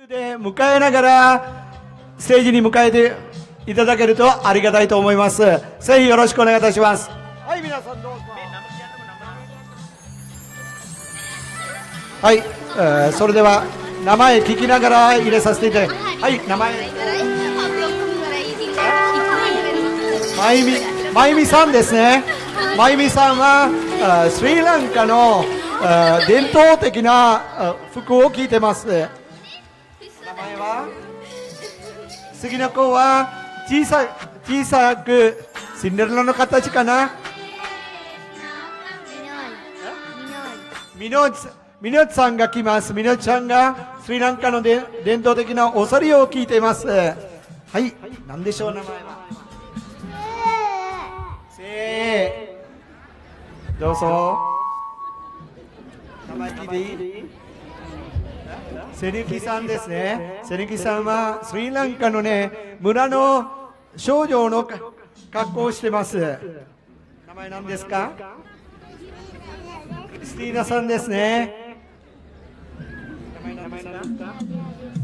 で迎えながらステージに迎えていただけるとありがたいと思います。ぜひよろしくお願いいたします。はい、皆さんどうぞ。はい、それでは名前聞きながら入れさせていただきます。はい、名前まゆみさんですね。まゆみさんはスリランカの伝統的な服を着てます。名前は次の子は小さくシンデレラの形かな。みのちさんが来ます。みのちさんがスリランカの伝統的なおそりを聞いています。はい、何でしょう名前は。どうぞ。名前聞いていい？セリキさんですね。セリキさんはスリランカのね、村の少女の格好をしてます。名前何ですか？クリスティーナさんですね。名前何ですか？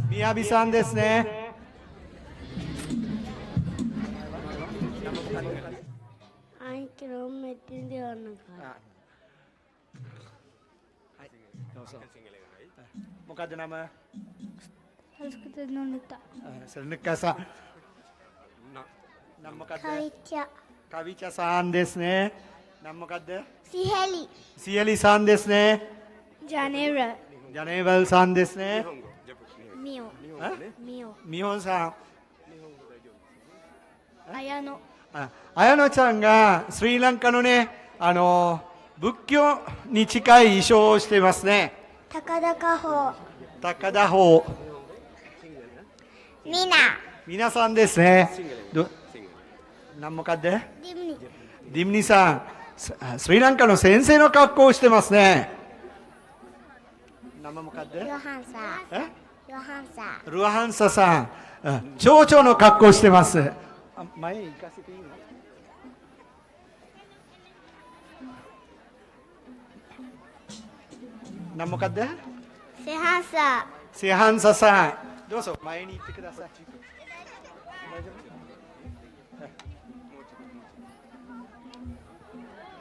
みやびさんですね。Muka ada nama? Harus kita nunita. Serenekaさん。nama kada? Kavicha. Kavicha さんですね。nama kada? Siheli. Siheli さんですね。Janera. Janeva さんですね。Mio. みほんさん。Ayano. 綾乃ちゃんがスリランカのね、仏教に近い衣装をしていますね。Takada Kaho. 高田法。Mina. 皆さんですね。何もかって？ Dimni. ディムニさん、スリランカの先生の格好をしてますね。名前もかって？ Yohansa. Yohansa. ルアハンサさん、蝶々の格好をしてます。前行かせていいの？何もかって？ Sehansa. セハンサさん、どうぞ前に行ってください。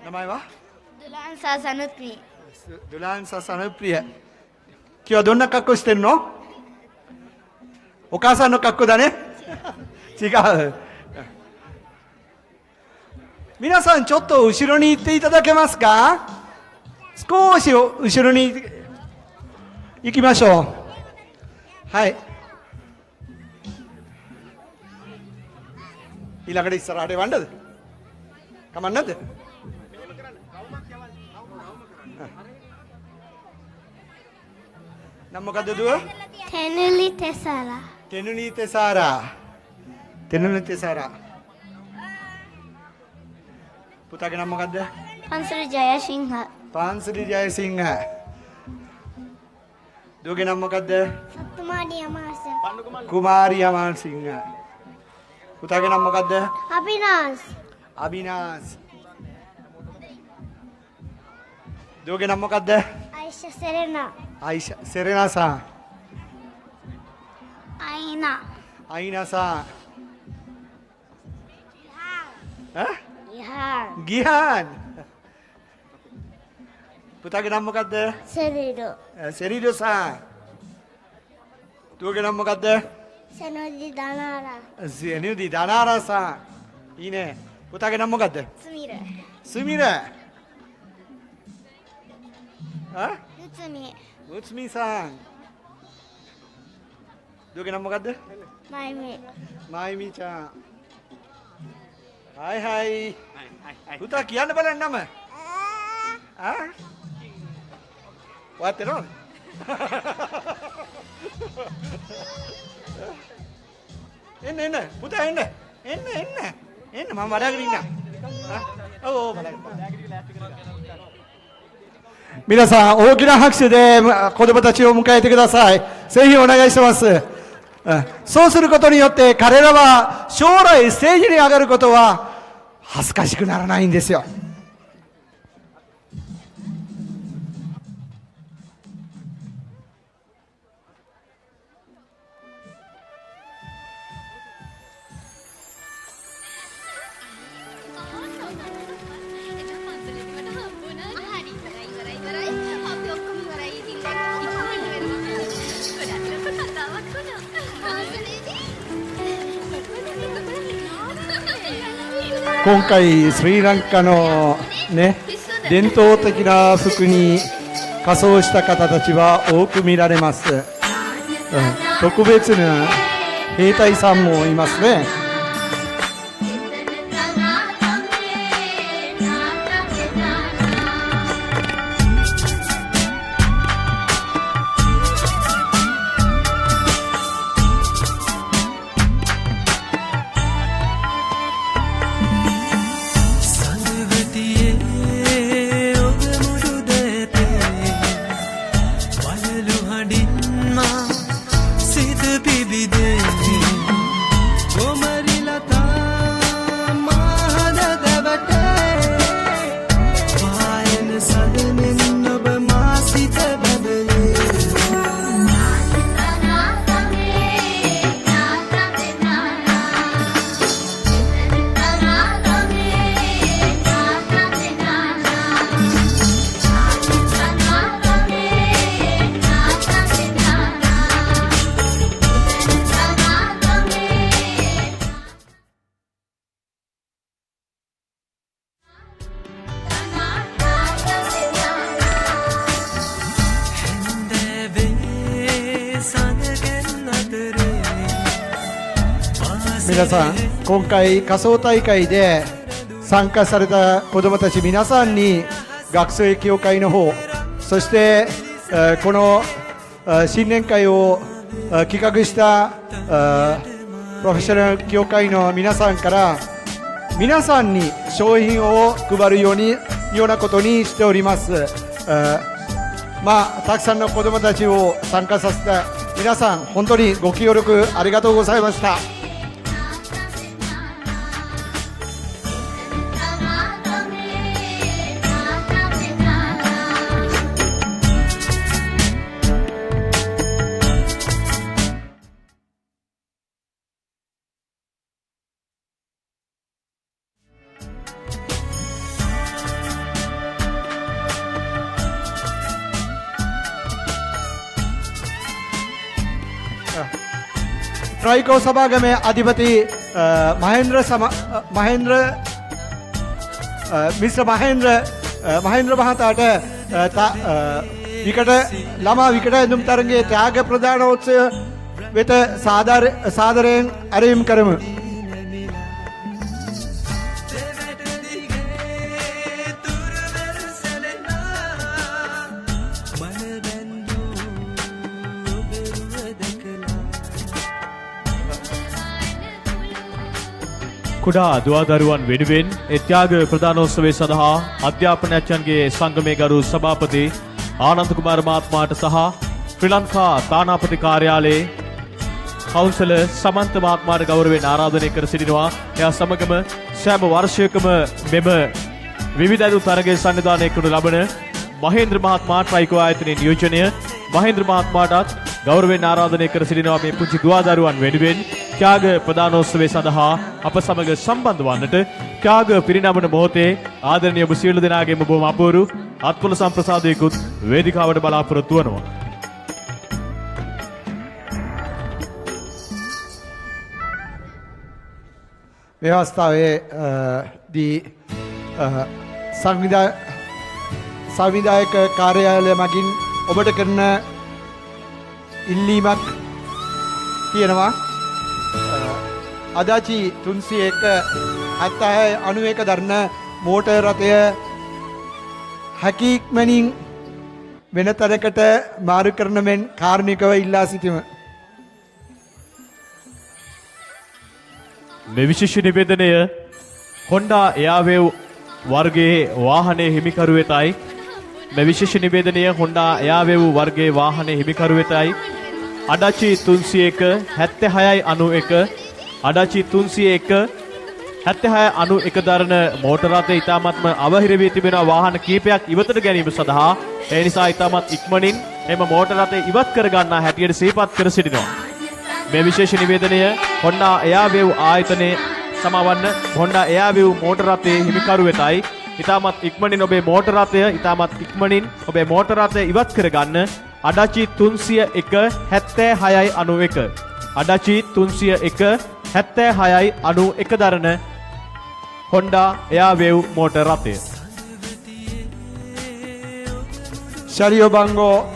名前は？ Dulansa Sanutmi. ドゥランササヌプリエ。今日はどんな格好してるの？お母さんの格好だね。違う。皆さんちょっと後ろに行っていただけますか？少し後ろに行きましょう。はい。Ila kada istirahat wanda. Kamana tuh? Nama kata dua? Tenuli Tesara. Tenuni Tesara. Tenuni Tesara. Putra nama kata? Pansri Jaya Singha. Pansri Jaya Singha. Dua nama kata? Satumadi Amasa. Kumari Aman Singha. Putra nama kata? Abinas. Abinas. Dua nama kata? Aisha Serena. Aisha Serena さん。Aina. Aina さん。Ihan. Gihan. Putra nama kata? Serido. Serido さん。Dua nama kata? Senodi Danara. Senudi Danara さん。いいね。Putra nama kata? Sumire. Sumire. Utsumi. Utsumi さん。Dua nama kata? Maimi. まゆみちゃん。はいはい。Putra kian apa nama? Ah? What teron? Ini, Putra ini, mama ada gini. Oh, mana? 皆さん大きな拍手で子供たちを迎えてください。ぜひお願いします。そうすることによって彼らは将来ステージに上がることは恥ずかしくならないんですよ。今回スリランカのね伝統的な服に仮装した方たちは多く見られます、特別な兵隊さんもいますね。皆さん、今回仮装大会で参加された子どもたち皆さんに学生協会の方、そして、この新年会を企画したプロフェッショナル協会の皆さんから皆さんに商品を配るようなことにしております。たくさんの子どもたちを参加させた皆さん、本当にご協力ありがとうございました。ट्राइको सभागम अधिपति mister Mahendra महाताट विकट लमा विकट एनुम तरंगे त्याग प्रदानोत्सव वेत सादरें अरिम करम කුඩා දුවදරුවන් වෙනුවෙන් ත්‍යාග ප්‍රදානෝත්සවය සඳහා අධ්‍යාපනඥයන්ගේ සංගමේ ගරු සභාපති ආනන්ද කුමාර මහත්මයාට සහ ශ්‍රී ලංකා තානාපති කාර්යාලයේ කවුන්සලර් සමන්ත මහත්මයාට ගෞරවයෙන් ආරාධනය කර සිටිනවා. එයා සමගම සෑම වර්ෂයකම මෙම විවිධ අයුතු තරගයේ සංවිධානය කරනු ලබන මහේන්ද්‍ර මහත්මයා ට්‍රයිකෝ ආයතනයේ නියෝජනය මහේන්ද්‍ර මහත්මයාටත් ගෞරවයෙන් ආරාධනය කර සිටිනවා මේ පුංචි දුවදරුවන් වෙනුවෙන් ත්‍යාග ප්‍රදානෝත්සවය සඳහා අප සමග සම්බන්ධ වන්නට. ත්‍යාග පිරිනමන මොහොතේ ආදරණීය ඔබ සියලු දෙනාගේම බොහොම අපූර්ව අත්පොළ සම්ප්‍රසාදයකුත් වේදිකාවට බලාපොරොත්තු වෙනවා. व्यवस्थावे दी සංවිධායක කාර්යාලය මගින් ඔබට කරන ඉල්ලීමක් තියෙනවා. අදාචි 301 දරන මෝටර් රථය හැකියික්මනින් වෙන තරකට මාරු කරන මෙන් කාර්මිකව ඉල්ලා සිටිමු. මේ විශේෂ නිවේදනය Honda Airwave වර්ගයේ වාහනයේ හිමිකරු වෙතයි. මේ විශේෂ නිවේදනය Honda Airwave වර්ගයේ වාහනයේ හිමිකරු වෙතයි. අඩාචි 301 7691 අඩාචි 301 7691 දරන මෝටර රථය ඉතාමත්ම අවහිර වී තිබෙන වාහන කීපයක් ඉවතට ගැනීම සඳහා ඒ නිසා ඉතාමත් ඉක්මනින් එම මෝටර රථය ඉවත් කර ගන්නා හැටියට සිහිපත් කර සිටිනවා. මේ විශේෂ නිවේදනය Honda Airwave ආයතනයේ සමවන්න Honda Airwave මෝටර රථයේ හිමිකරු වෙතයි. ඉතාමත් ඉක්මනින් ඔබේ මෝටර රථය ඉවත් කර ගන්න. අඩාචි 301 7691 අඩාචි 301 7691 දරන Honda Airwave මෝටර් රථය. 車両番号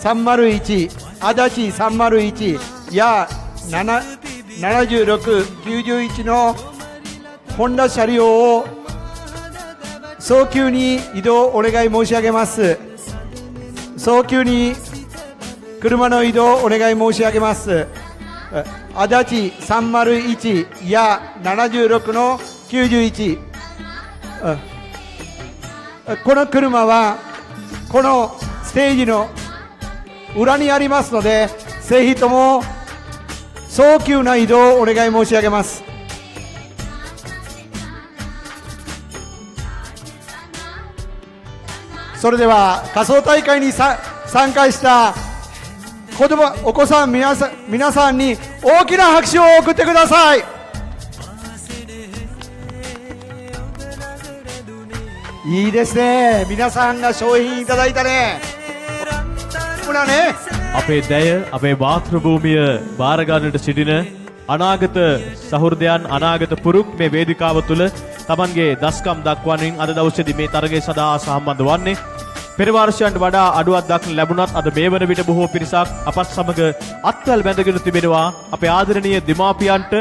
301足立301や7691のホンダ車両を早急に移動お願い申し上げます。早急に車の移動お願い申し上げます。足立301や76の91、この車はこのステージの裏にありますので、ぜひとも早急な移動をお願い申し上げます。それでは仮装大会に参加したお子さん皆さんに大きな拍手を送ってください。いいですね。皆さんが商品いただいたね。ほらね。 අපේ දැය අපේ වාත්‍ර භූමිය බාර ගන්නට සිටින අනාගත සහෘදයන් අනාගත පුරුක් මේ වේදිකාව තුළ Tamanගේ දස්කම් දක්වමින් අද දවසේදී මේ තරගය සඳහා සම්බන්ධ වන්නේ. පෙර වර්ෂයන්ට වඩා අඩුවක් දක්න ලැබුණත් අද මේ වන විට බොහෝ පිරිසක් අපත් සමග අත්වැල් බැඳගෙන තිබෙනවා. අපේ ආදරණීය දෙමාපියන්ට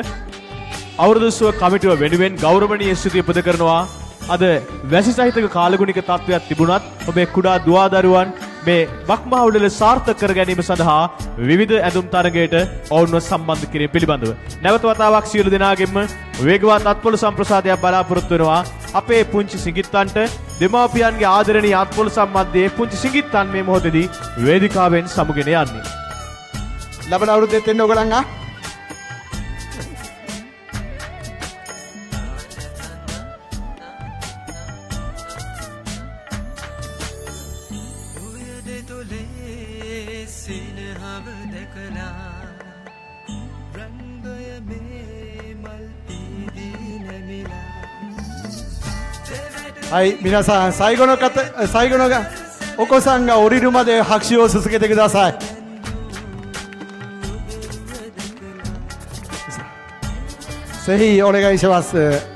අවුරුදු උත්සව කමිටුව වෙනුවෙන් ගෞරවනීය ස්තුතිය පුද කරනවා. අද වැසි සහිතක කාලගුණික තත්ත්වයක් තිබුණත් ඔබේ කුඩා දුවදරුවන් මේ බක්මහවුලේ සාර්ථක කර ගැනීම සඳහා විවිධ ඇඳුම් තරගයට ඔවුන්ව සම්බන්ධ කිරීම පිළිබඳව නැවත වතාවක් සියලු දෙනාගෙන්ම වේගවත් අත්පොළ සම්ප්‍රසාදයක් බලාපොරොත්තු වෙනවා. අපේ පුංචි සිඟිත්තන්ට දෙමාපියන්ගේ ආදරණීය අත්පොළ සම්බන්ධයේ පුංචි සිඟිත්තන් මේ මොහොතේදී වේදිකාවෙන් සමුගෙන යන්නේ. ලබන අවුරුද්දෙත් එන්න ඔයගලන් ආ.はい、皆さん最後のお子さんが降りるまで拍手を続けてください。ぜひお願いします。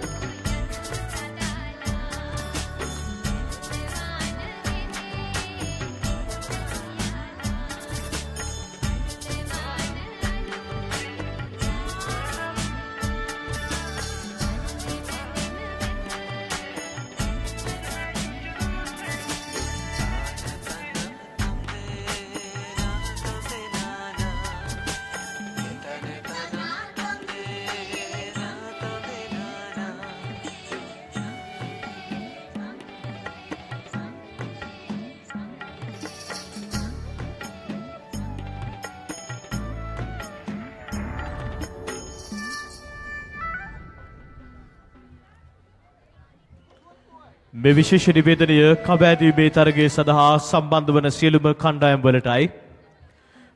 මේ විශේෂ නිවේදනය කබෑදීමේ තරගයේ සඳහා සම්බන්ධ වන සියලුම කණ්ඩායම් වලටයි.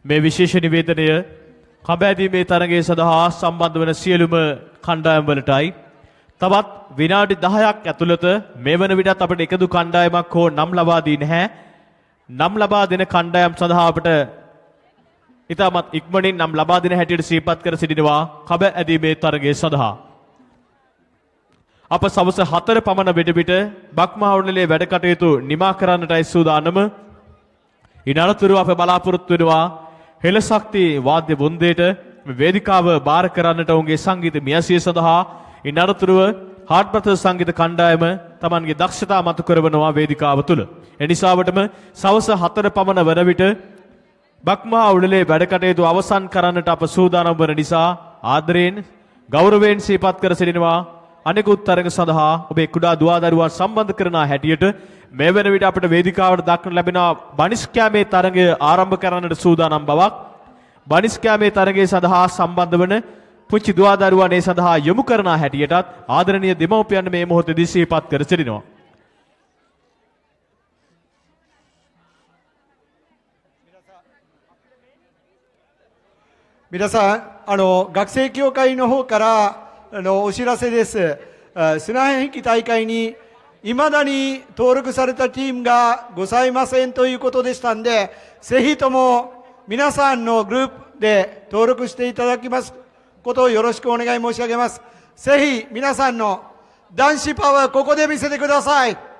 මේ විශේෂ නිවේදනය කබෑදීමේ තරගයේ සඳහා සම්බන්ධ වන සියලුම කණ්ඩායම් වලටයි. තවත් විනාඩි 10ක් ඇතුළත මේ වන විටත් අපිට එකදු කණ්ඩායමක් හෝ නම් ලබා දී නැහැ. නම් ලබා දෙන කණ්ඩායම් සඳහා අපිට ඉතාමත් ඉක්මනින් නම් ලබා දෙන හැටියට සිහිපත් කර සිටිනවා කබෑදීමේ තරගයේ සඳහා. අප සවස 4 පමණ වෙඩ පිට බක්මහවුලේ වැඩ කටයුතු නිමා කරන්නටයි සූදානම. ඉනලතුරු අප බලාපොරොත්තු වෙනවා හෙළ ශක්ති වාද්‍ය වෘන්දයට වේදිකාව බාර කරන්නට ඔවුන්ගේ සංගීත මියසිය සඳහා ඉනලතුරුව හාඩ් බ්‍රදර්ස් සංගීත කණ්ඩායම Tamanගේ දක්ෂතා මතු කරවනවා වේදිකාව තුල. එනිසාවටම සවස 4 පමණ වන විට බක්මහවුලේ වැඩ කටයුතු අවසන් කරන්නට අප සූදානම් වන නිසා ආදරයෙන් ගෞරවයෙන් සිහිපත් කර සිටිනවා අනෙකුත් තරග සඳහා ඔබේ කුඩා දුවදරුවන් සම්බන්ධ කරන හැටියට මේ වෙන විට අපිට වේදිකාවට දක්න ලැබෙන බනිස් කැමේ තරගය ආරම්භ කරන්නට සූදානම් බවක් බනිස් කැමේ තරගය සඳහා සම්බන්ධ වන පුංචි දුවදරුවන් ඒ සඳහා යොමු කරන හැටියටත් ආදරණීය දෙමව්පියන් මේ මොහොතේදී සිහිපත් කර සිටිනවා.皆さん、学生協会の方からお知らせです。砂引き大会にいまだに登録されたチームがございませんということでしたんで、ぜひとも皆さんのグループで登録していただきますことをよろしくお願い申し上げます。ぜひ皆さんの男子パワーここで見せてください。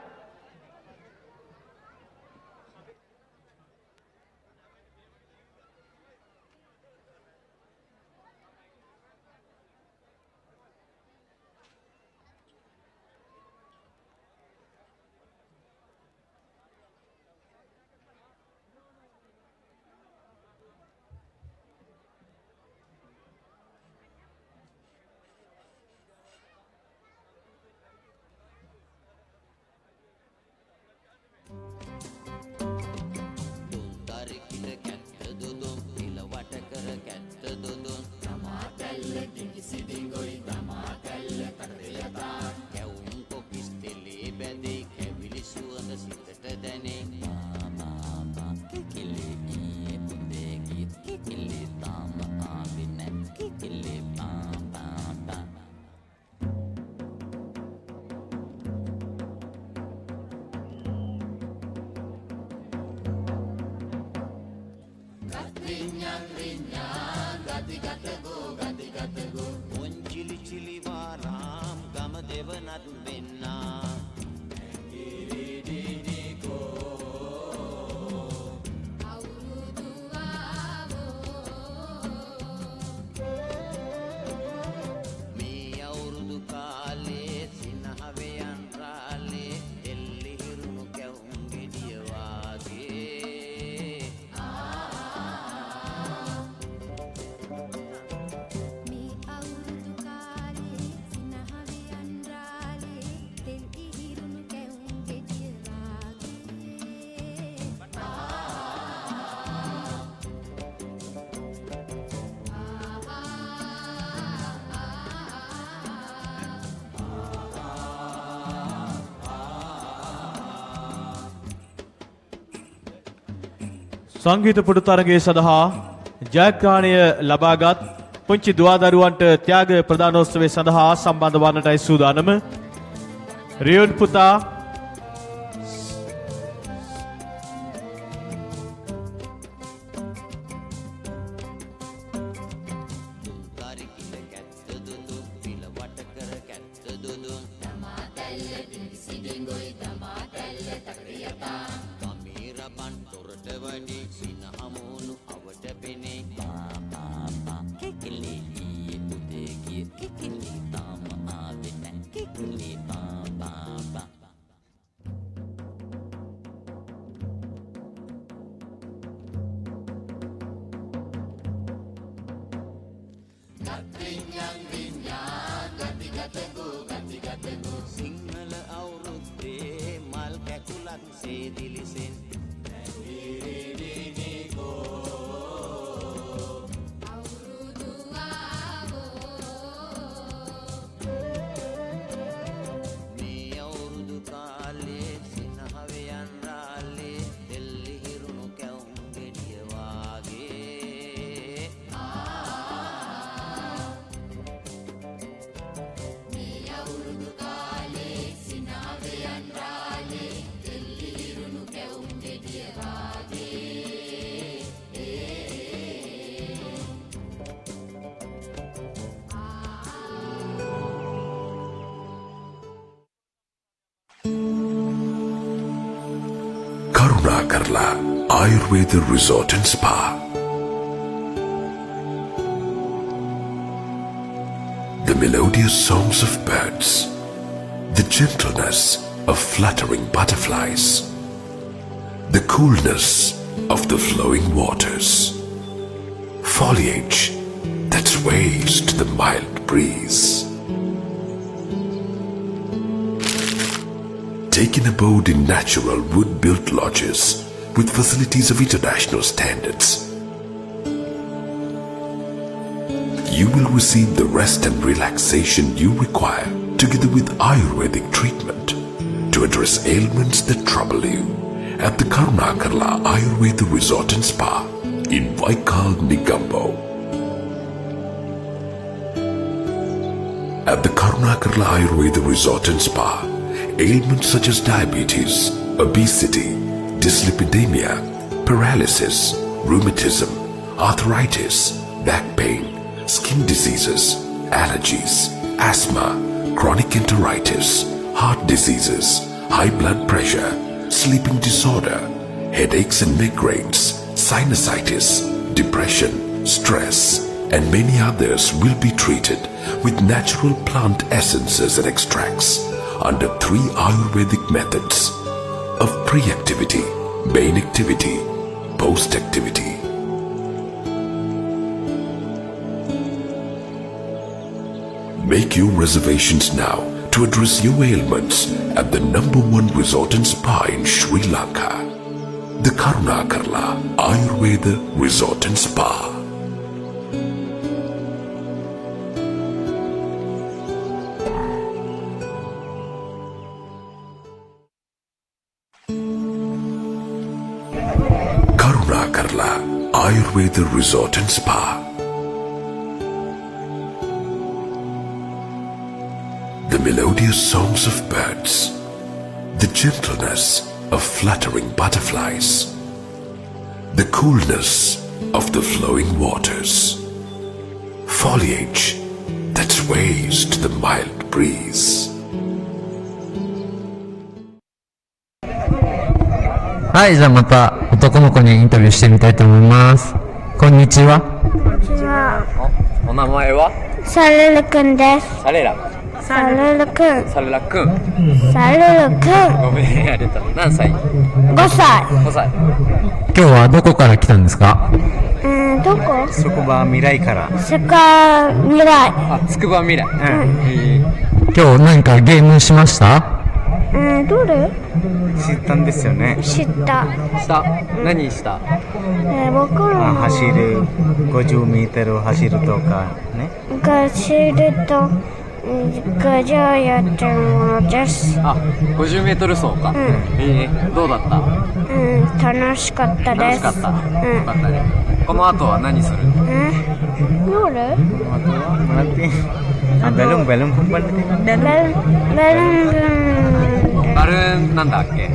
සංගීත පුඩු තරගයේ සඳහා ජයග්‍රහණය ලබාගත් පුංචි දුවදරුවන්ට ත්‍යාග ප්‍රදානෝත්සවය සඳහා සම්බන්ධ වන්නටයි සූදානම. රියොන් පුතා Karunakarla Ayurveda Resort and Spa. The melodious songs of birds, the gentleness of fluttering butterflies, the coolness of the flowing waters, foliage that sways to the mild breeze. Taking abode in natural wood-built lodges with facilities of international standards. You will receive the rest and relaxation you require together with Ayurvedic treatment to address ailments that trouble you at the Karunakarla Ayurveda Resort and Spa in Vaikal, Negombo. At the Karunakarla Ayurveda Resort and Spa, ailments such as diabetes, obesity, dyslipidemia, paralysis, rheumatism, arthritis, back pain, skin diseases, allergies, asthma, chronic enteritis, heart diseases, high blood pressure, sleeping disorder, headaches and migraines, sinusitis, depression, stress, and many others will be treated with natural plant essences and extracts under 3 Ayurvedic methods of pre-activity, main activity, post-activity. Make your reservations now to address your ailments at the #1 resort and spa in Sri Lanka, the Karunakarla Ayurveda Resort and Spa. Karunakarla Ayurveda Resort and Spa. The melodious songs of birds, the gentleness of fluttering butterflies, the coolness of the flowing waters, foliage that sways to the mild breeze. はい、じゃあまた男の子にインタビューしてみたいと思います。こんにちは。お名前はサルルくんです。サレラサルルくん。サレラくん。サルルくん。ごめん、あれだ。何歳5歳。 5歳。今日はどこから来たんですか？どこ？そこは未来から。スカ未来。あ、つくば未来。今日何かゲームしました？どれ？知ったんですよね。知った。した何した？僕らも走る50メートル走るとかね。走ると50やってるものです。あ、50メートル走か。どうだった？楽しかったです。楽しかった。よかったね。この後は何する？どれ？ベルンベルンベルンベルンバルーンなんだっけ？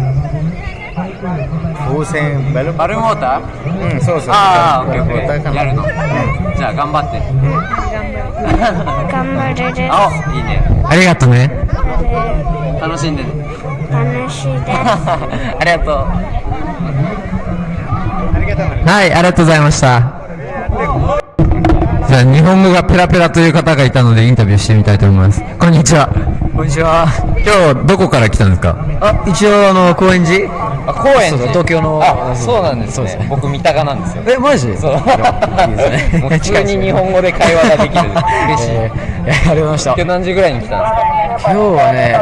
風船バルーンウォーター？そうそう。ああ、オッケーオッケー。やるの。じゃあ頑張って。頑張るです。あ、いいね。ありがとうね。楽しんでね。楽しいです。ありがとう。はい、ありがとうございました。じゃあ日本語がペラペラという方がいたのでインタビューしてみたいと思います。こんにちは。こんにちは。今日どこから来たんですか？あ、一応高円寺。あ、高円寺。東京の。あ、そうなんですね。僕三鷹なんですよ。え、マジ？そう。いいですね。もう普通に日本語で会話ができる。嬉しい。ありがとうございました。今日何時ぐらいに来たんですか？今日はね、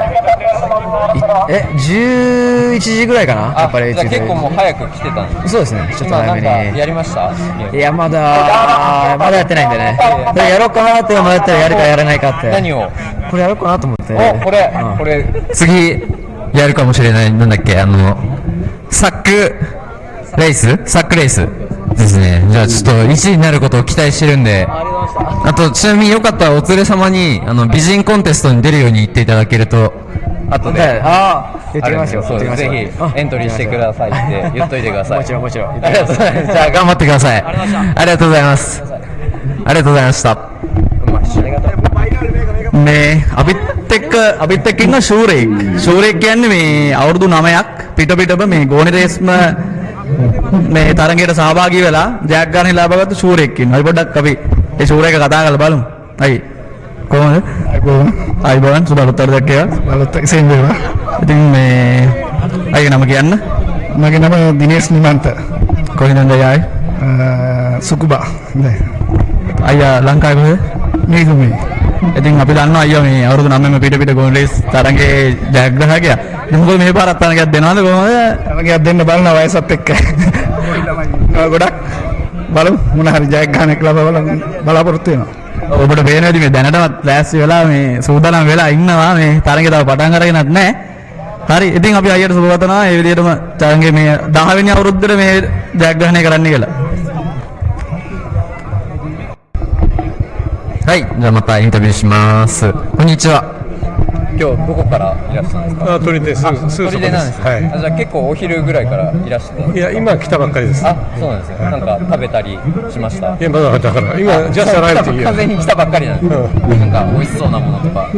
11時ぐらいかな。やっぱり。じゃあ結構もう早く来てたんです。そうですね。ちょっと早めに。やりました？いや、まだやってないんでね。これやろうかなって思ったらやるかやらないかって。何を？これやろうかなと思って。お、これ。次やるかもしれない。なんだっけ、サックレースですね。じゃあちょっと1位になることを期待してるんで、あとちなみによかったらお連れ様に美人コンテストに出るように言っていただけると、あとで言ってみますよ。ぜひエントリーしてくださいって言っといてください。もちろん。じゃあ頑張ってください。ありがとうございます。ありがとうございました。මේ අපිත් එක්ක ඉන්න ෂූරෙක් කියන්නේ මේ අවුරුදු 9ක් පිටපිටම මේ ගෝණි රේස්ම මේ තරගයට සහභාගී වෙලා ජයග්‍රහණය ලබාගත්තු ෂූරෙක් ඉන්නවා. අපි පොඩ්ඩක් අපි ඒ ෂූර එක කතා කරලා බලමු. අයි කොහොමද? අයිබෝන් සුබලුත්තර දැක්කේ. බලුත් සෙන් වේවා. ඉතින් මේ අයිගේ නම කියන්න. මගේ නම දිනේෂ් නිමන්ත. කොහෙන්ද ආයේ? සුකුබා. අයියා ලංකාවේ කොහෙද? මේ ඉතින් අපි දන්නවා අයියා මේ අවුරුදු 9ම පිට ගෝන් රේස් තරඟේ ජයග්‍රාහකයා. ඉතින් මොකද මේ පාරත් තරඟයක් දෙනවද කොහොමද? තරඟයක් දෙන්න බලන වයසත් එක්ක. ගොඩක් බලමු මොන හරි ජයග්‍රහණයක් ලබා බලාපොරොත්තු වෙනවා. ඔබට පේනවාද මේ දැනටමත් ලෑස්ති වෙලා මේ සූදානම් වෙලා ඉන්නවා මේ තරඟේ තව පටන් අරගෙනත් නැහැ. හරි ඉතින් අපි අයියට සුබ පතනවා මේ විදිහටම තරඟේ මේ 10 වෙනි අවුරුද්දේ මේ ජයග්‍රහණය කරන්න කියලා. はい、じゃあまたインタビューします。こんにちは。今日どこからいらっしゃるんですか？鳥です。鳥でなんですね。はい。あじゃあ結構お昼ぐらいからいらっしゃったんですいや、今来たばっかりです。か？あ、そうなんですね。なんか食べたりしました？いや、まだだから、今、ジャストライブっていう。完全に来たばっかりなんです。なんか美味しそうなものとか。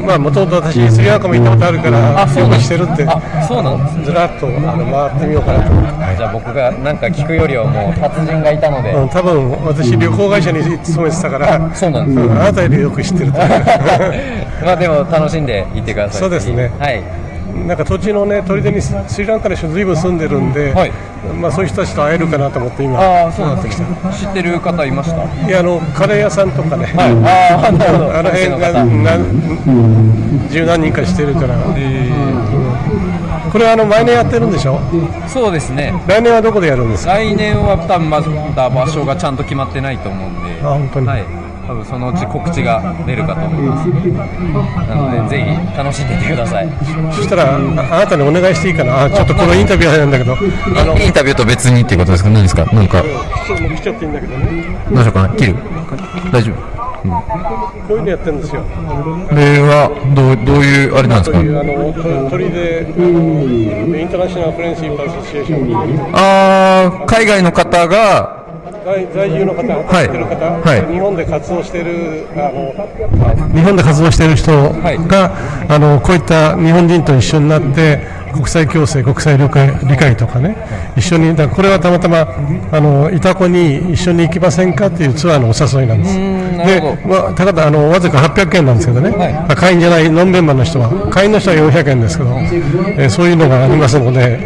まあ、もともと私、スリランカも行ったことあるから、あ、そうなんですしてるって、あ、そうなんですね。ずらっと回ってみようかなと思って。じゃあ僕がなんか聞くよりはもう達人がいたので。多分、私、旅行会社に勤めてたから、そうなんです。あなたよりよく知ってると思う。まあでも楽しんで行ってください。そうですねはい。なんか土地のね、砦にスリランカの人ずいぶん住んでるんで、はいまあそういう人たちと会えるかなと思って今、ああ、そうなんですね。知ってる方いました？いやカレー屋さんとかね、はい。ああ、なるほど。あの辺がお店の方十何人かしてるから、これ毎年やってるんでしょ？そうですね。来年はどこでやるんですか？来年は多分まだ場所がちゃんと決まってないと思うんで、あ本当にはい、多分そのうち告知が出るかと思います。なのでぜひ楽しんでいってください。そしたらあなたにお願いしていいかな。ちょっとこのインタビューはなんだけど、インタビューと別にっていうことですか？何ですか？なんか来ちゃっていいんだけどね、どうしようかな。切る？大丈夫？こういうのやってるんですよ。これはどういうあれなんですか？そういう鳥でインターナショナルフレンシーパーアソシエーション、ああ、海外の方が在住の方、働いてる方、はい日本で活動してる日本で活動してる人が、こういった日本人と一緒になって国際共生、国際理解とかね、一緒にだからこれはたまたまイタコに一緒に行きませんかっていうツアーのお誘いなんです。で、ただわずか800円なんですけどね、会員じゃないノンメンバーの人は、会員の人は400円ですけど、そういうのがありますので、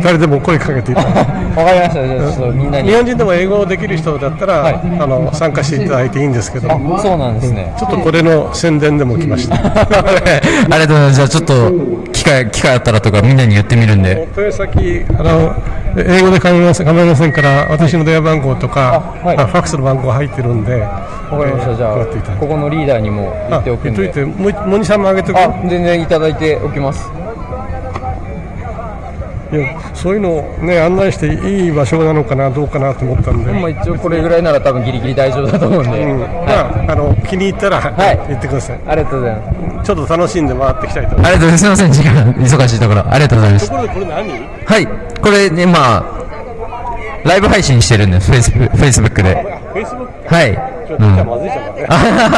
誰でも声かけていただいて。わかりました。じゃあちょっとみんなに。日本人でも英語できる人だったら、参加していただいていいんですけど、そうなんですね。ちょっとこれの宣伝でも来ました。ありがとうございます。じゃあちょっと機会あったらとかみんなに言ってみるんで。問い先英語で構いませんから私の電話番号とか、ファックスの番号入ってるんで。わかりました。じゃあここのリーダーにも言っておくんで。言っといて、もう2、3もあげておく。全然いただいておきます。いやそういうのをね案内していい場所なのかなどうかなと思ったんで、まあ一応これぐらいなら多分ギリギリ大丈夫だと思うんで、気に入ったら、言ってください。ありがとうございます。ちょっと楽しんで回っていきたいと思います。ありがとうございます。すみません、時間忙しいところありがとうございます。ところでこれ何？はい、これね、まあライブ配信してるんです。フェイスブックで。フェイスブック。はい。ちょっとまずいじゃ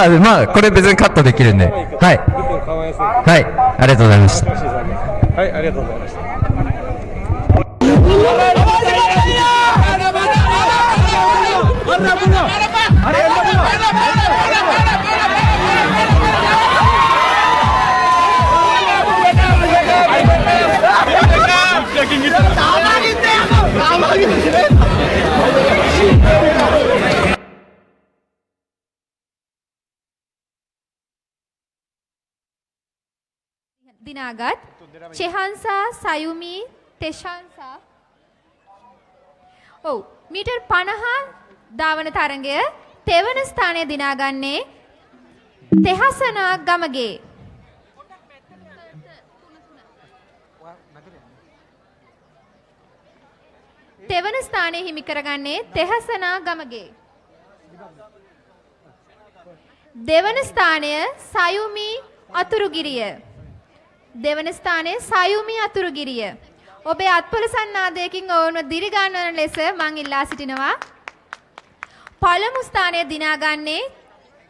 んね。まあこれ別にカットできるんで、はいはい、ありがとうございました。はい、ありがとうございました。දිනාගත් චෙහන්සා සයුමී තෙෂන්සා ඔව් මීටර් 50 ධාවන තරඟය තෙවන ස්ථානය දිනාගන්නේ තෙහසනා ගමගේ තෙවන ස්ථානය හිමි කරගන්නේ තෙහසනා ගමගේ දෙවන ස්ථානය සයුමී අතුරුගිරිය දෙවන ස්ථානයේ සයුමි අතුරුගිරිය. ඔබේ අත්පොළ සන්නාදයකින් ඔවුන්ව දිරිගන්වන ලෙස මං ඉල්ලා සිටිනවා. පළමු ස්ථානය දිනාගන්නේ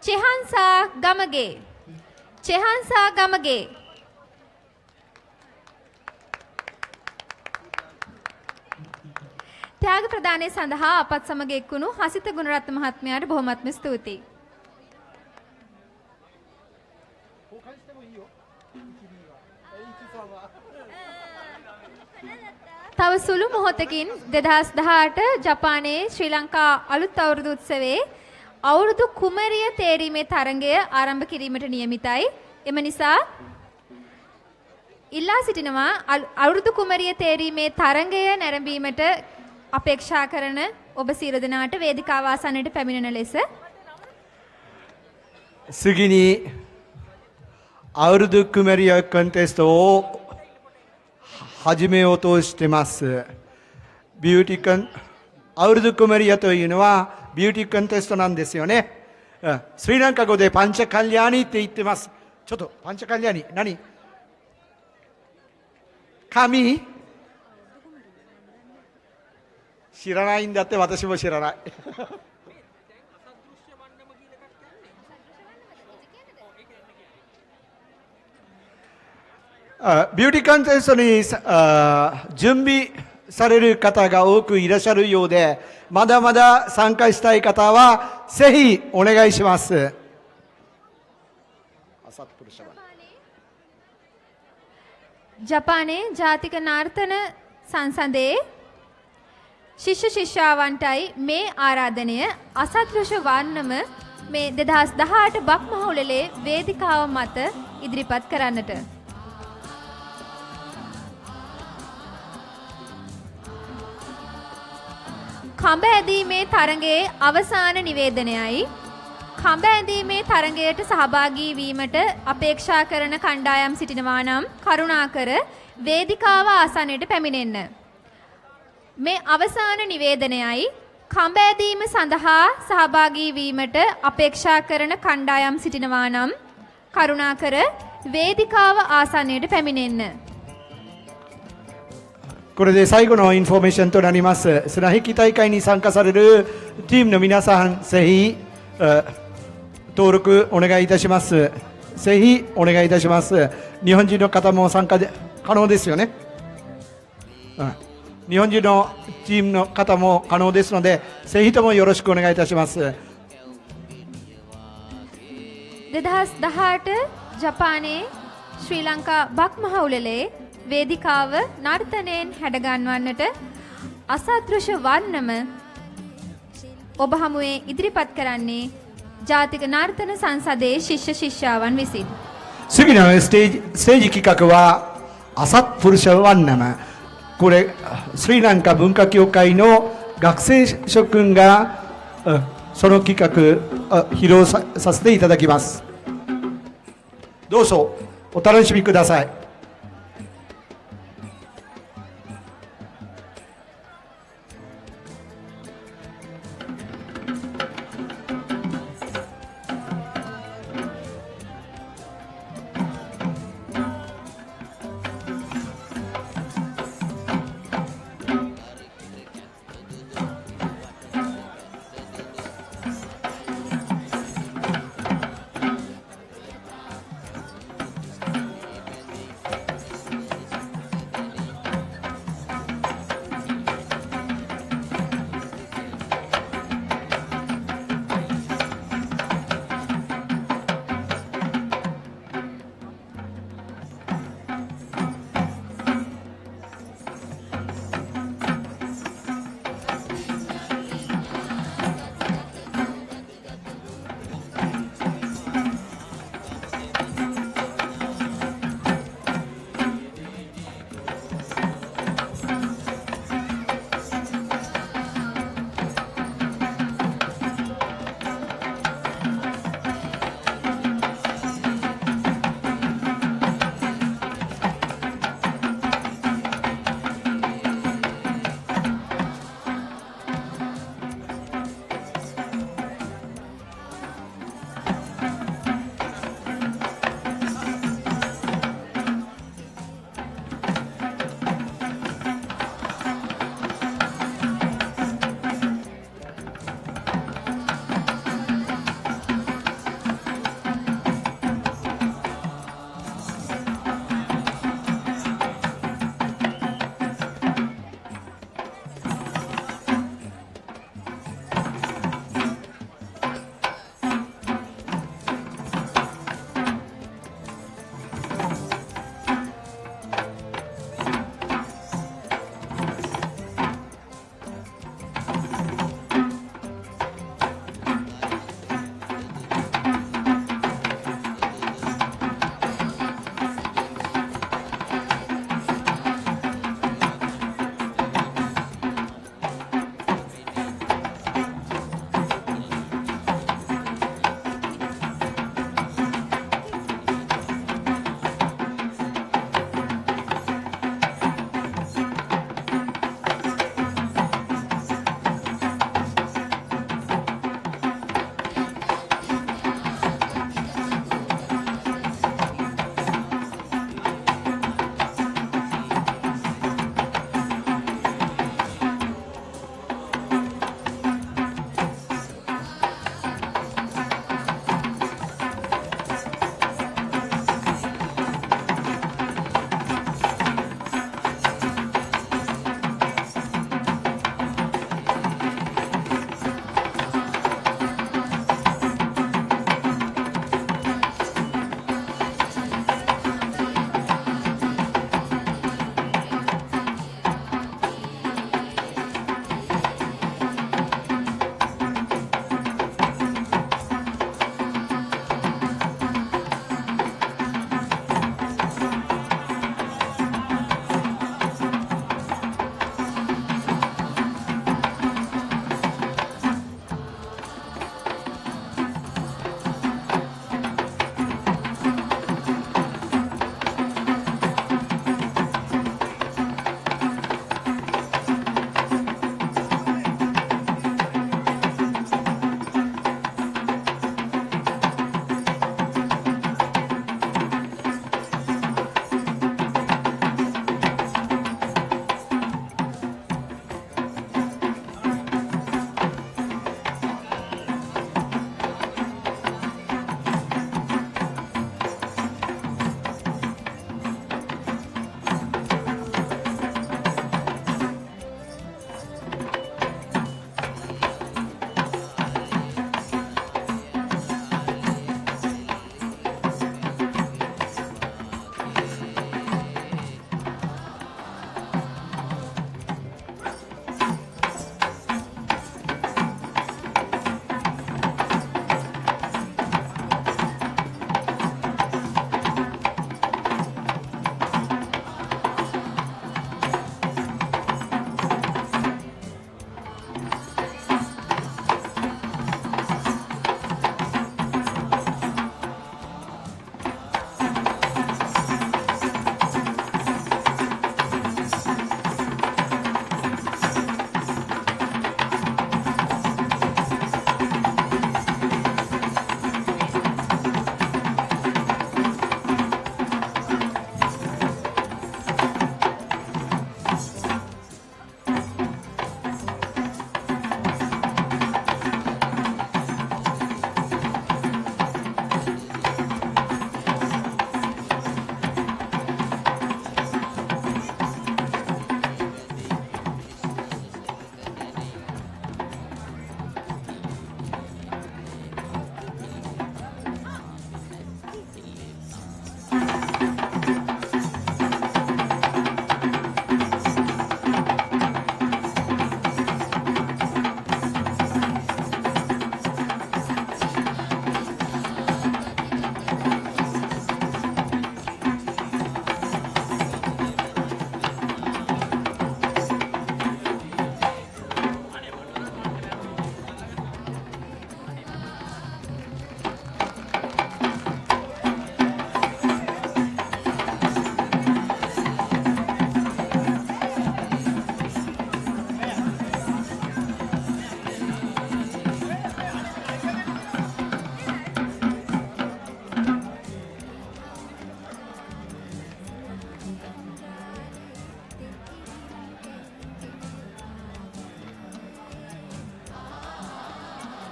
චෙහන්සා ගමගේ. චෙහන්සා ගමගේ. ත්‍යාග ප්‍රදානය සඳහා අපත් සමග එක්වුණු හසිත ගුණරත්න මහත්මයාට බොහොමත්ම ස්තුතියි. තව සුළු මොහොතකින් 2018 ජපානයේ ශ්‍රී ලංකා අලුත් අවුරුදු උත්සවයේ අවුරුදු කුමරිය තේරීමේ තරඟය ආරම්භ කිරීමට නියමිතයි. එම නිසා ඉල්ලා සිටිනවා අවුරුදු කුමරිය තේරීමේ තරඟය නැරඹීමට අපේක්ෂා කරන ඔබ සියලු දෙනාට වේදිකාව ආසන්නයට පැමිණෙන ලෙස 次にアウルドゥクメリアコンテストを始めようとしてます。ビューティーコンアウルドゥクメリアというのはビューティーコンテストなんですよね。スリランカ語でパンチャカリアーニって言ってます。ちょっとパンチャカリアニ何紙知らないんだって私も知らないビューティーコンテストに準備される方が多くいらっしゃるようで、まだまだ参加したい方はぜひお願いします。ජපානයේ ජාතික නර්තන සංසන්දයේ ශිෂ්‍ය ශිෂ්‍යාවන්ටයි මේ ආරාධනය අසත්පුරුෂ වන්නම මේ 2018 බක් මහවුලේ වේදිකාව මත ඉදිරිපත් කරන්නට. කඹ ඇදීමේ තරඟයේ අවසාන නිවේදනයයි කඹ ඇදීමේ තරඟයට සහභාගී වීමට අපේක්ෂා කරන කණ්ඩායම් සිටිනවා නම් කරුණාකර වේදිකාව ආසනයට පැමිණෙන්න. මේ අවසාන නිවේදනයයි කඹ ඇදීම සඳහා සහභාගී වීමට අපේක්ෂා කරන කණ්ඩායම් සිටිනවා නම් කරුණාකර වේදිකාව ආසනයට පැමිණෙන්න. これで最後のインフォメーションとなります。綱引き大会に参加されるチームの皆さん、ぜひ登録お願いいたします。ぜひお願いいたします。日本人の方も参加で可能ですよね。日本人のチームの方も可能ですので、ぜひともよろしくお願いいたします。2018 ජපානයේ ශ්‍රී ලංකා බක් මහවුලේ වේදිකාව නර්තනයෙන් හැඩගන්වන්නට අසත්පුරුෂ වන්නම ඔබ හමුවේ ඉදිරිපත් කරන්නේ ජාතික නර්තන සංසදයේ ශිෂ්‍ය ශිෂ්‍යාවන් විසින්. 次のステージ企画はアサップルシャワンナマ。これスリランカ文化協会の学生諸君がその企画披露させていただきます。どうぞお楽しみください。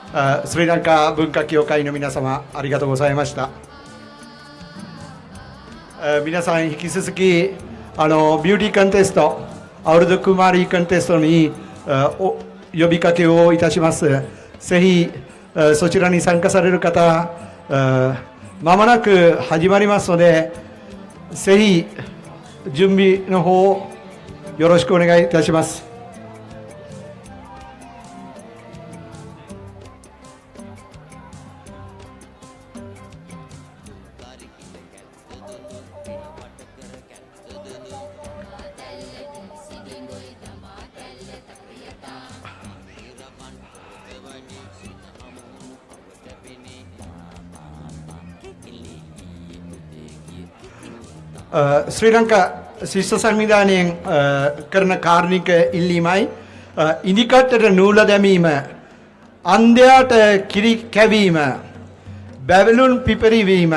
スリランカ文化協会の皆様ありがとうございました。皆さん引き続きビューティーコンテストアウルドクマリーコンテストに呼びかけをいたします。ぜひそちらに参加される方まもなく始まりますので、ぜひ準備の方よろしくお願いいたします。ශ්‍රී ලංකා ශිෂ්‍ය සංවිධානයෙන් කරන කාර්මික ඉල්ලීමයි ඉදිකටට නූල දැමීම, අන්ධයාට කිරි කැවීම, බැවලුන් පිපරිවීම,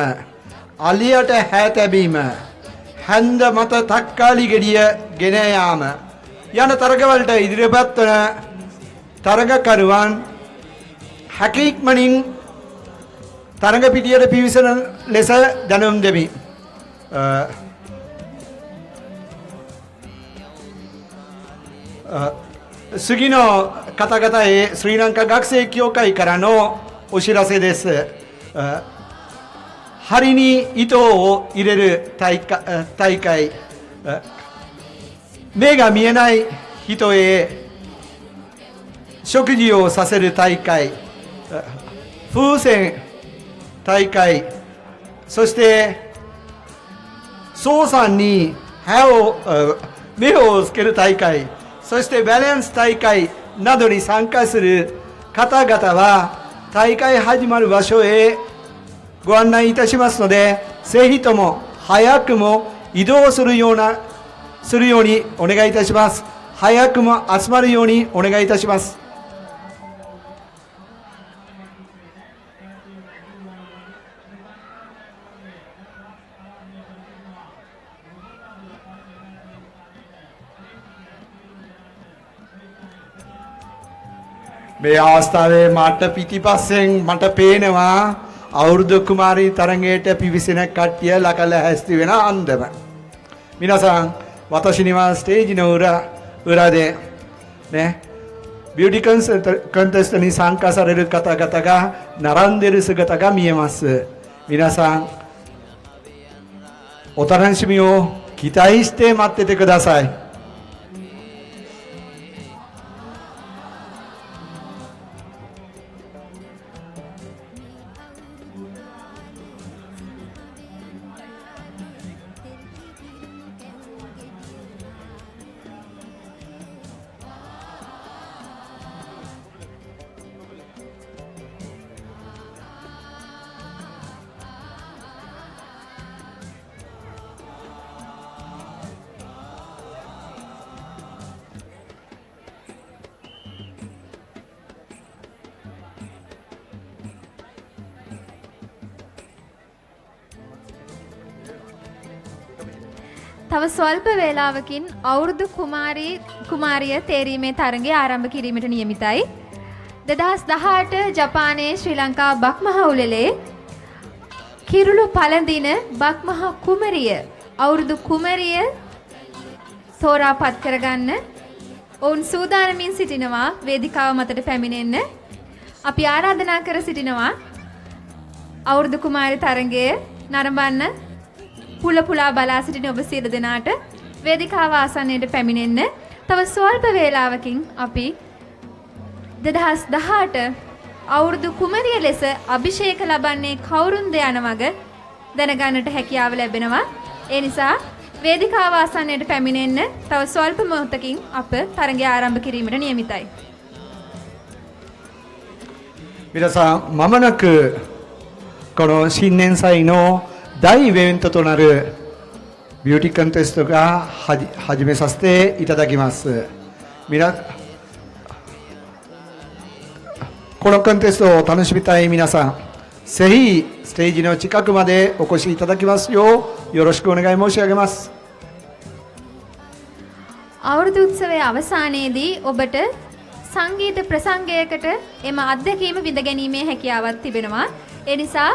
අලියට හැ තැබීම, හැන්ද මත තක්කාලි ගෙඩිය ගෙන යාම යන තරගවලට ඉදිරිපත් වන තරගකරුවන් හැකියික්මනින් තරග පිටියට පිවිසන ලෙස දැනුම් දෙමි. 次の方々へスリランカ学生協会からのお知らせです。針に糸を入れる大会、目が見えない人へ食事をさせる大会、風船大会、そしてソウさんに目をつける大会、そしてバランス大会などに参加する方々は大会始まる場所へご案内いたしますので、ぜひとも早くも移動するようにお願いいたします。早くも集まるようにお願いいたします。මේ අවස්ථාවේ මට පිටිපස්සෙන් මට පේනවා අවුරුදු කුමාරී තරඟයට පිවිසෙන කට්ටිය ලකල හැස්ති වෙන අන්දම. 皆さん、私にはステージの裏でね、ビューティーコンテストに参加される方々が並んでいる姿が見えます。皆さん、お楽しみを期待して待っててください。තව ස්වල්ප වේලාවකින් අවුරුදු කුමාරිය තේරීමේ තරඟය ආරම්භ කිරීමට නියමිතයි. 2018 ජපානයේ ශ්‍රී ලංකා බක්මහා උළෙලේ කිරුළු පළඳින බක්මහා කුමරිය අවුරුදු කුමරිය තෝරාපත් කරගන්න ඔවුන් සූදානමින් සිටිනවා වේදිකාව මතට පැමිණෙන්න. අපි ආරාධනා කර සිටිනවා අවුරුදු කුමාරි තරඟය නරඹන්න පුලා බලා සිටින ඔබ සියලු දෙනාට වේදිකාව ආසන්නයට පැමිණෙන්න. තව ස්වල්ප වේලාවකින් අපි 2018 අවුරුදු කුමරිය ලෙස අභිෂේක ලබන්නේ කවුරුන්ද යන වග දැනගන්නට හැකියාව ලැබෙනවා. ඒ නිසා වේදිකාව ආසන්නයට පැමිණෙන්න. තව ස්වල්ප මොහොතකින් අප තරඟය ආරම්භ කිරීමට නියමිතයි. 皆さん、まもなくこの新年祭の大イベントとなるビューティーコンテストが始めさせていただきます。このコンテストを楽しみたい皆さん、ぜひステージの近くまでお越しいただきますようよろしくお願い申し上げます。 අවුරුදු උත්සවයේ අවසානයේදී ඔබට සංගීත ප්‍රසංගයකට එම අත්දැකීම විඳ ගැනීමේ හැකියාවක් තිබෙනවා. ඒ නිසා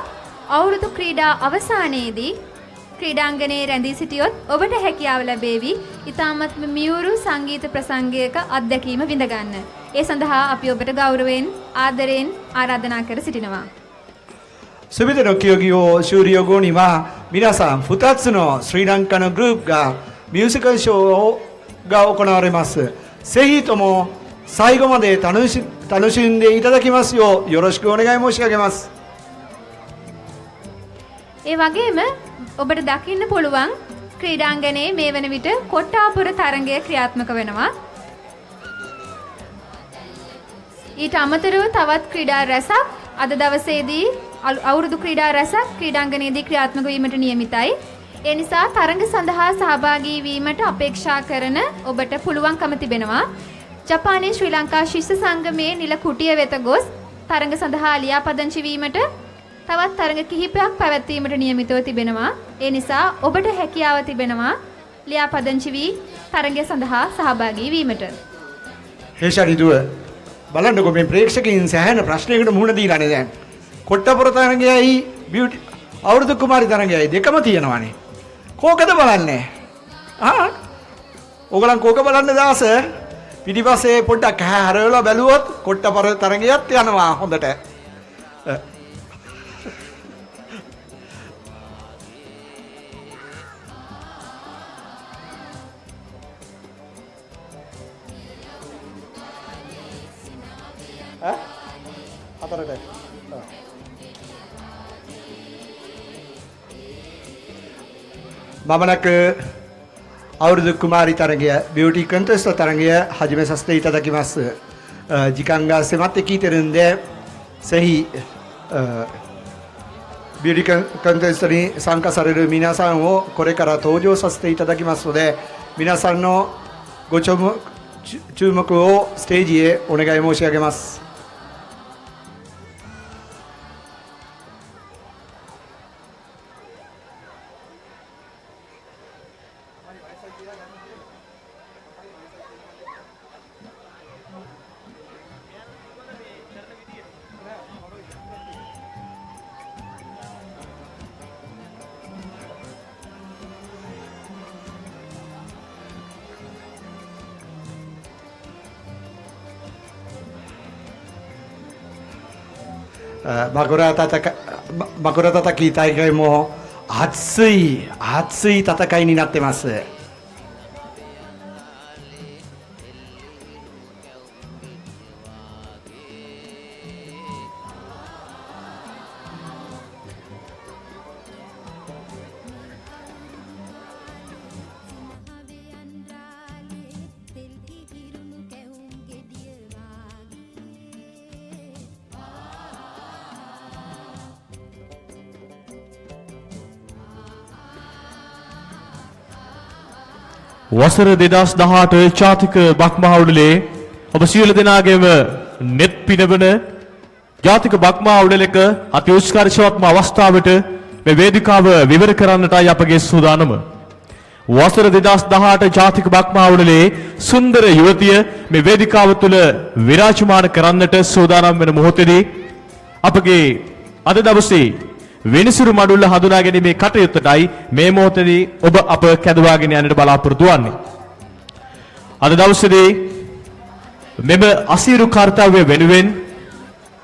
අවුරුදු ක්‍රීඩා අවසානයේදී ක්‍රීඩාංගණයේ රැඳී සිටියොත් ඔබට හැකියාව ලැබේවි ඉතාමත්ම මියුරු සංගීත ප්‍රසංගයක අත්දැකීම විඳ ගන්න. ඒ සඳහා අපි ඔබට ගෞරවයෙන් ආදරයෙන් ආරාධනා කර සිටිනවා. すべての競技を終了後には皆さん2つのスリランカのグループがミュージカルショーが行われます。ぜひとも最後まで楽しんでいただきますようよろしくお願い申し上げます。 ඒ වගේම ඔබට දකින්න පුළුවන් ක්‍රීඩාංගණයේ මේ වන විට කොට්ටාපුර තරඟය ක්‍රියාත්මක වෙනවා. ඊට අමතරව තවත් ක්‍රීඩා රැසක් අද දවසේදී අවුරුදු ක්‍රීඩා රැසක් ක්‍රීඩාංගණයේදී ක්‍රියාත්මක වීමට නියමිතයි. ඒ නිසා තරඟ සඳහා සහභාගී වීමට අපේක්ෂා කරන ඔබට පුළුවන්කම තිබෙනවා. ජපානයේ ශ්‍රී ලංකා ශිෂ්‍ය සංගමයේ නිල කුටිය වෙත ගොස් තරඟ සඳහා ලියාපදිංචි වීමට තවත් තරඟ කිහිපයක් පැවැත්වීමට නියමිතව තිබෙනවා. ඒ නිසා ඔබට හැකියාව තිබෙනවා ලියාපදිංචි වී තරඟය සඳහා සහභාගී වීමට. හේෂාරිදුව බලන්නකො මේ ප්‍රේක්ෂකයන් සෑහෙන ප්‍රශ්නයකට මුහුණ දීලානේ දැන්. කොට්ටපුර තරඟයයි බියුටි අවුරුදු කුමාරි තරඟයයි දෙකම තියෙනවානේ. කෝකද බලන්නේ? ඕගලන් කෝක බලන්න දාස පිටිපස්සේ පොඩ්ඩක් හැරවලා බැලුවොත් කොට්ටපුර තරඟයත් යනවා හොඳට. හතරට මමනක අවුරුදු කුමාරි තරගයビューティーコンテストතරගය始めさせていただきます。時間が迫ってきてるんでぜひビューティーコンテストに参加される皆さんをこれから登場させていただきますので皆さんのご注目をステージへお願い申し上げます。 マグラ叩き大会も熱い戦いになってます。වසර 2018 ජාතික බක්මහා උළෙලේ ඔබ සියලු දෙනාගේම net පිනවන ජාතික බක්මහා උළෙලක අති උත්කර්ෂවත්ම අවස්ථාවට මේ වේදිකාව විවර කරන්නටයි අපගේ සූදානම. වසර 2018 ජාතික බක්මහා උළෙලේ සුන්දර යුවතිය මේ වේදිකාව තුළ විරාජමාන කරන්නට සූදානම් වෙන මොහොතේදී අපගේ අද දවසේ වෙනසිරු මඩුල්ල හඳුනා ගැනීමේ කටයුත්තටයි මේ මොහොතේදී ඔබ අප කැඳවාගෙන යන්නට බලාපොරොත්තු වෙන්නේ. අද දවසේදී මෙම අසීරු කාර්යය වෙනුවෙන්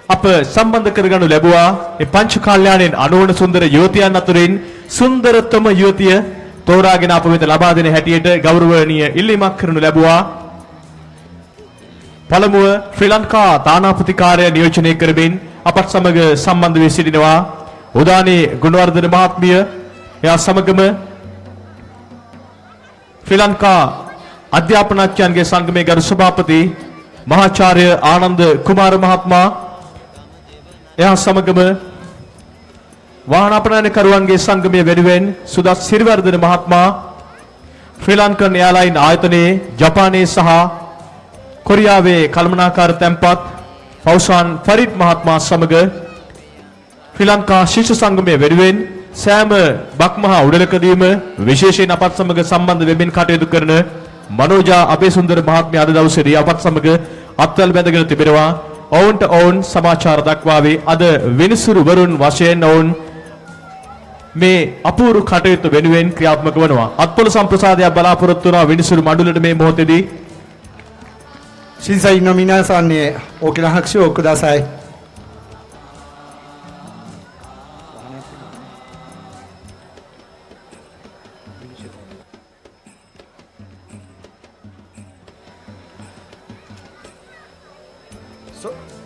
අප සම්බන්ධ කරගනු ලැබුවා මේ පංච කල්යාණෙන් අනුවන සුන්දර යුවතියන් අතරින් සුන්දරතම යුවතිය තෝරාගෙන අප වෙත ලබා දෙන හැටියට ගෞරවනීය ඉල්ලීමක් කරනු ලැබුවා. පළමුව ශ්‍රී ලංකා තානාපති කාර්ය නියෝජනය කරමින් අපත් සමග සම්බන්ධ වී සිටිනවා උදානී ගුණවර්ධන මහත්මිය. එයා සමගම ශ්‍රී ලංකා අධ්‍යාපනඥයන්ගේ සංගමේ ගරු සභාපති මහාචාර්ය ආනන්ද කුමාර මහත්මයා. එයා සමගම වාහන අපනයනකරුවන්ගේ සංගමයේ වෙනුවෙන් සුදත් සිරිවර්ධන මහත්මයා. ශ්‍රී ලංකන් එයාලයින් ආයතනයේ ජපානයේ සහ කොරියාවේ කළමනාකාර තැන්පත් පෞසාන් ෆරිඩ් මහත්මයා සමග ශ්‍රී ලංකා ශිෂ්‍ය සංගමයේ වෙනුවෙන් සෑම බක්මහා උළෙලකදීම විශේෂයෙන් අපත් සමග සම්බන්ධ වෙමින් කටයුතු කරන මනෝජා අබේසුන්දර මහත්මිය අද දවසේදී අපත් සමග අත්වල බැඳගෙන තිබෙනවා. ඔවුන්ට ඔවුන් සමාචාර දක්වාවේ අද විනිසුරු වරුන් වශයෙන් ඔවුන් මේ අපූර්ව කටයුතු වෙනුවෙන් ක්‍රියාත්මක වෙනවා. අත්පොළ සම්ප්‍රසාදයක් බලාපොරොත්තු වන විනිසුරු මඩුලට මේ මොහොතේදී 審査員の皆さんに大きな拍手をください。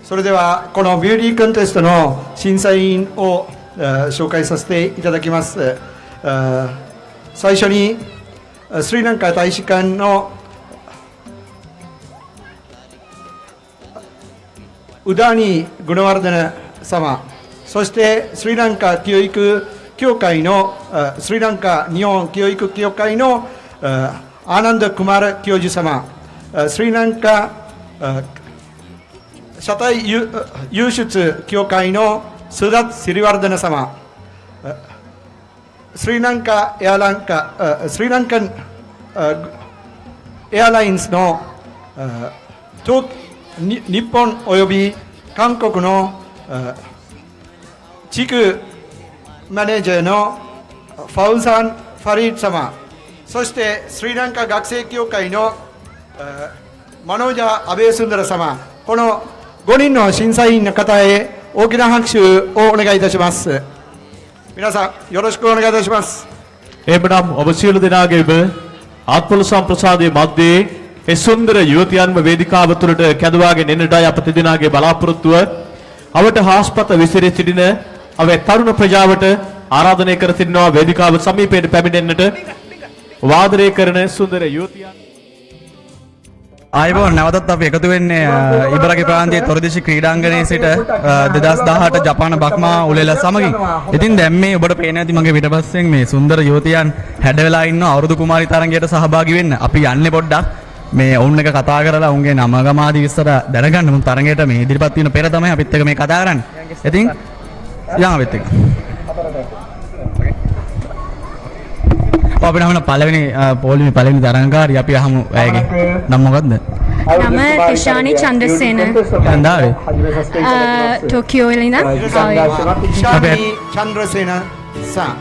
それではこのビューティーコンテストの審査員を紹介させていただきます。最初にスリランカ大使館のウダーニ・グノワルダナ様、そしてスリランカ教育協会のスリランカ日本教育協会のアーナンド・クマル教授様、スリランカ社会輸出協会のスダッツ・シリワルダナ様、スリランカエアラインスの日本および韓国の地区マネージャーのファウザン・ファリード様、そしてスリランカ学生協会のマノージャー・アベースンダラ様、この5人の審査員の方へ大きな拍手をお願いいたします。皆さんよろしくお願いいたします。එබනම් ඔබ සියලු දෙනාගේම අත්පොළ සම්ප්‍රසාදයේ මැද්දේ ඒ සුන්දර යුවතියන්ව වේදිකාව තුළට කැඳවාගෙන එන්නටයි අප දෙදෙනාගේ බලාපොරොත්තුව. අවට හාස්පත විසිරී සිටින අපේ තරුණ ප්‍රජාවට ආරාධනය කර සිටිනවා වේදිකාව සමීපයට පැමිණෙන්නට. වාදනය කරන සුන්දර යුවතියන් ආයුබෝවන් නැවතත් අපි එකතු වෙන්නේ ඉබරගේ ප්‍රාන්තයේ තොරදිශි ක්‍රීඩාංගණයේ සිට 2018 ජපාන බක්මා උළෙල සමගින්. ඉතින් දැන් මේ ඔබට පේන ඇති මගේ පිටපස්සෙන් මේ සුන්දර යුවතියන් හැඩ වෙලා ඉන්න අවුරුදු කුමාරි තරඟයට සහභාගී වෙන්න. අපි යන්නේ පොඩ්ඩක් මේ ඔවුන් එක කතා කරලා උන්ගේ නම ගම ආදී විස්තර දැනගන්න. මුන් තරඟයට මේ ඉදිරිපත් වෙන පෙර තමයි අපිත් එක මේ කතා කරන්නේ. ඉතින් යන් අපිත් එක. අපිට හමුන පළවෙනි පොලිමේ පළවෙනි තරඟකාරිය අපි අහමු ඇයගේ නම මොකද්ද? නම ක්‍රිෂානි චන්ද්‍රසේන. එන්දාවේ ටෝකියෝ වල ඉඳන් ඉෂානි චන්ද්‍රසේන සා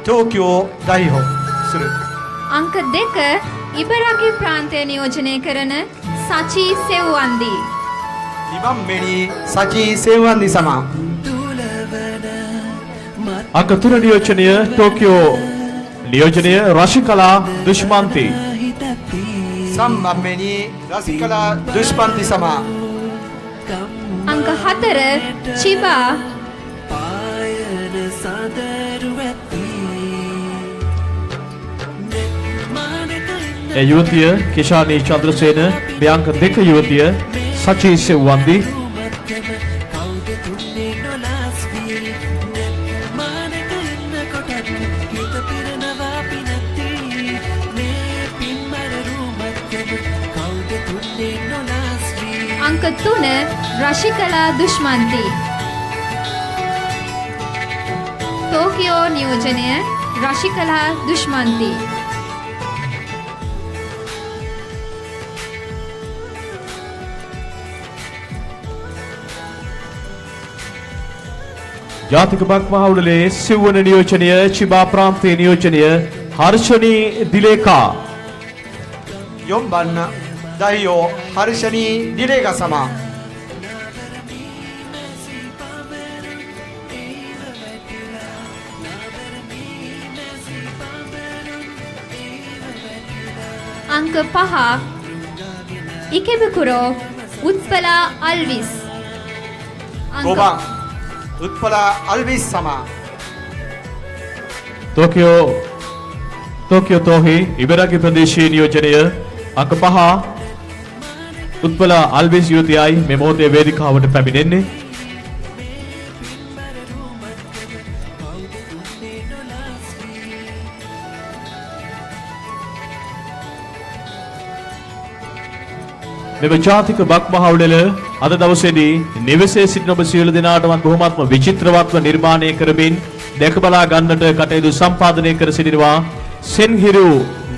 ටෝකියෝ දයිහෝ සුරු. අංක 2 ඉබරාගි ප්‍රාන්තය නියෝජනය කරන සචී සෙව්වන්දී. 2番目にසචී සේවන්දි සමා. අංක 3 නියෝජනය ටෝකියෝ නියෝජනය රශිකලා දුෂ්මන්ති. 3番目にラシカラドゥシパンティ様。 අංක 4 චිබා ඒ යුවතිය කිෂානී චන්ද්‍රසේන, මේ අංක 2 යුවතිය සචී සෙව්වන්දි. අංක 3 රශිකලා දුෂ්මන්ති. ටෝකියෝ නියෝජනය රශිකලා දුෂ්මන්ති. ජාතික බක්මහා උළෙලේ සිව්වන නියෝජනය චිබා ප්‍රාන්තයේ නියෝජනය හර්ෂණී දිලේකා. 4番代表ハルシャニー・ディレガ様。 අංක 5 ඉකෙබුකුරෝ උත්පලා අල්විස්. 5番ウッパラ・アルビス様。 ටෝකියෝ තෝහි ඉබරාගි ප්‍රදේශීය නියෝජනය අංක 5 උත්පල අල්විස් යුවතියයි මේ මොහොතේ වේදිකාවට පැමිණෙන්නේ. මෙම ජාතික බක්මහා උළෙල අද දවසේදී නිවසේ සිටින ඔබ සියලු දෙනාටම බොහොමත්ම විචිත්‍රවත්ව නිර්මාණය කරමින් දැක බලා ගන්නට කටයුතු සම්පාදනය කර සිටිනවා සෙන්හිරු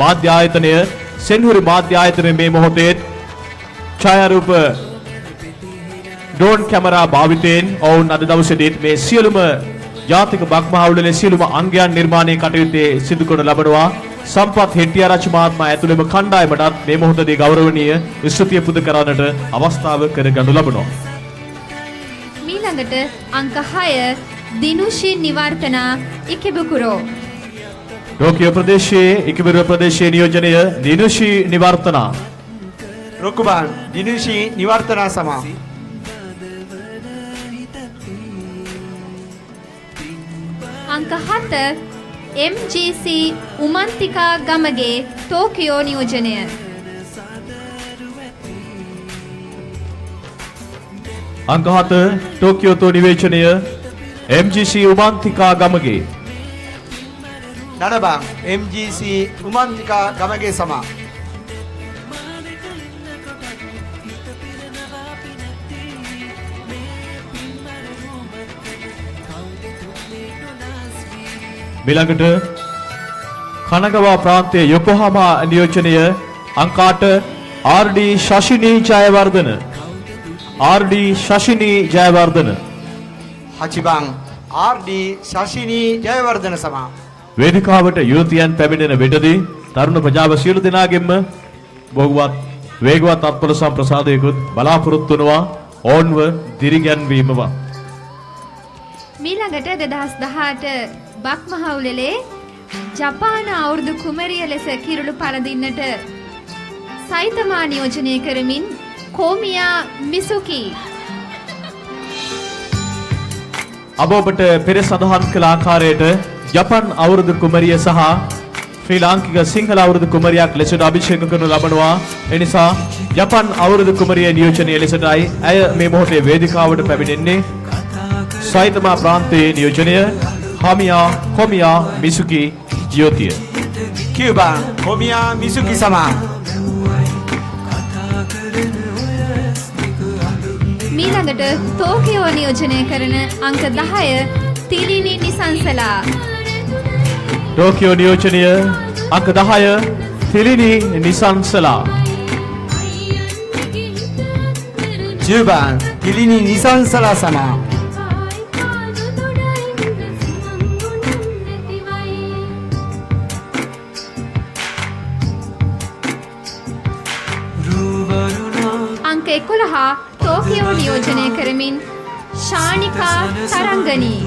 මාධ්‍ය ආයතනය. සෙන්හිරු මාධ්‍ය ආයතනය මේ මොහොතේ ඡායාරූප ඩ්‍රෝන් කැමරා භාවිතයෙන් ඔවුන් අද දවසේදීත් මේ සියලුම ජාතික බක්මහවුලේ සියලුම අංගයන් නිර්මාණය කටයුත්තේ සිදු කරන ලබනවා. සම්පත් හෙට්ටිආරච්චි මහත්මයා ඇතුළේම කණ්ඩායමටත් මේ මොහොතදී ගෞරවනීය ස්තුතිය පුද කරන්නට අවස්ථාව කරගනු ලබනවා. මීළඟට අංක 6 දිනුෂි නිවර්තනා ඉකිබුකුරෝ. ටෝකියෝ ප්‍රදේශයේ ඉකිබුරු ප්‍රදේශයේ නියෝජනය දිනුෂි නිවර්තනා. Rokuban Dinushi Nivartana Sama. අංක 7 MGC උමන්තිකා ගමගේ ටෝකියෝ නියෝජනය. අංක 7 ටෝකියෝ නිවේචනය MGC Umanthika Gamage. Nanabang MGC Umantika Gamage Sama. මිළඟට කනගවා ප්‍රාන්තයේ යොකෝහාමා නියෝජනය අංක 8 RD ශෂිනී Jayawardena. RD ශෂිනී Jayawardena. Hachibang RD Shashini Jayavardhana Sama. වේදිකාවට යුවතියන් පැමිණෙන විටදී තරුණ ප්‍රජාව සියලු දෙනාගෙන්ම බොහෝවත් වේගවත් අත්පොළ සම්ප්‍රසාදයකුත් බලාපොරොත්තු වෙනවා ඕන්ව දිරිගැන්වීමවත්. මීළඟට 2018 බක්මහවුලේ ජපාන අවුරුදු කුමරිය ලෙස කිරුළු පළඳින්නට සයිතමා නියෝජනය කරමින් කොමියා මිසුකි. අප ඔබට පෙර සඳහන් කළ ආකාරයට ජපන් අවුරුදු කුමරිය සහ ශ්‍රී ලාංකික සිංහල අවුරුදු කුමරියක් ලෙසට අභිෂේක කරනු ලබනවා. එනිසා ජපන් අවුරුදු කුමරිය නියෝජනය ලෙසටයි ඇය මේ මොහොතේ වේදිකාවට පැමිණෙන්නේ. සයිතමා ප්‍රාන්තයේ නියෝජනය හාමියා කොමියා මිසුකි යෝතිය. Cuban Komiya Misuki Sama. මීළඟට ටෝකියෝ නියෝජනය කරන අංක 10 තිලිනි නිසංසලා. ටෝකියෝ නියෝජනය අංක 10 Thilini Nisansala. Cuban Kilini Nisansala Sama. අංක 11 ටෝකියෝ නියෝජනය කරමින් ශානිකා තරංගනී.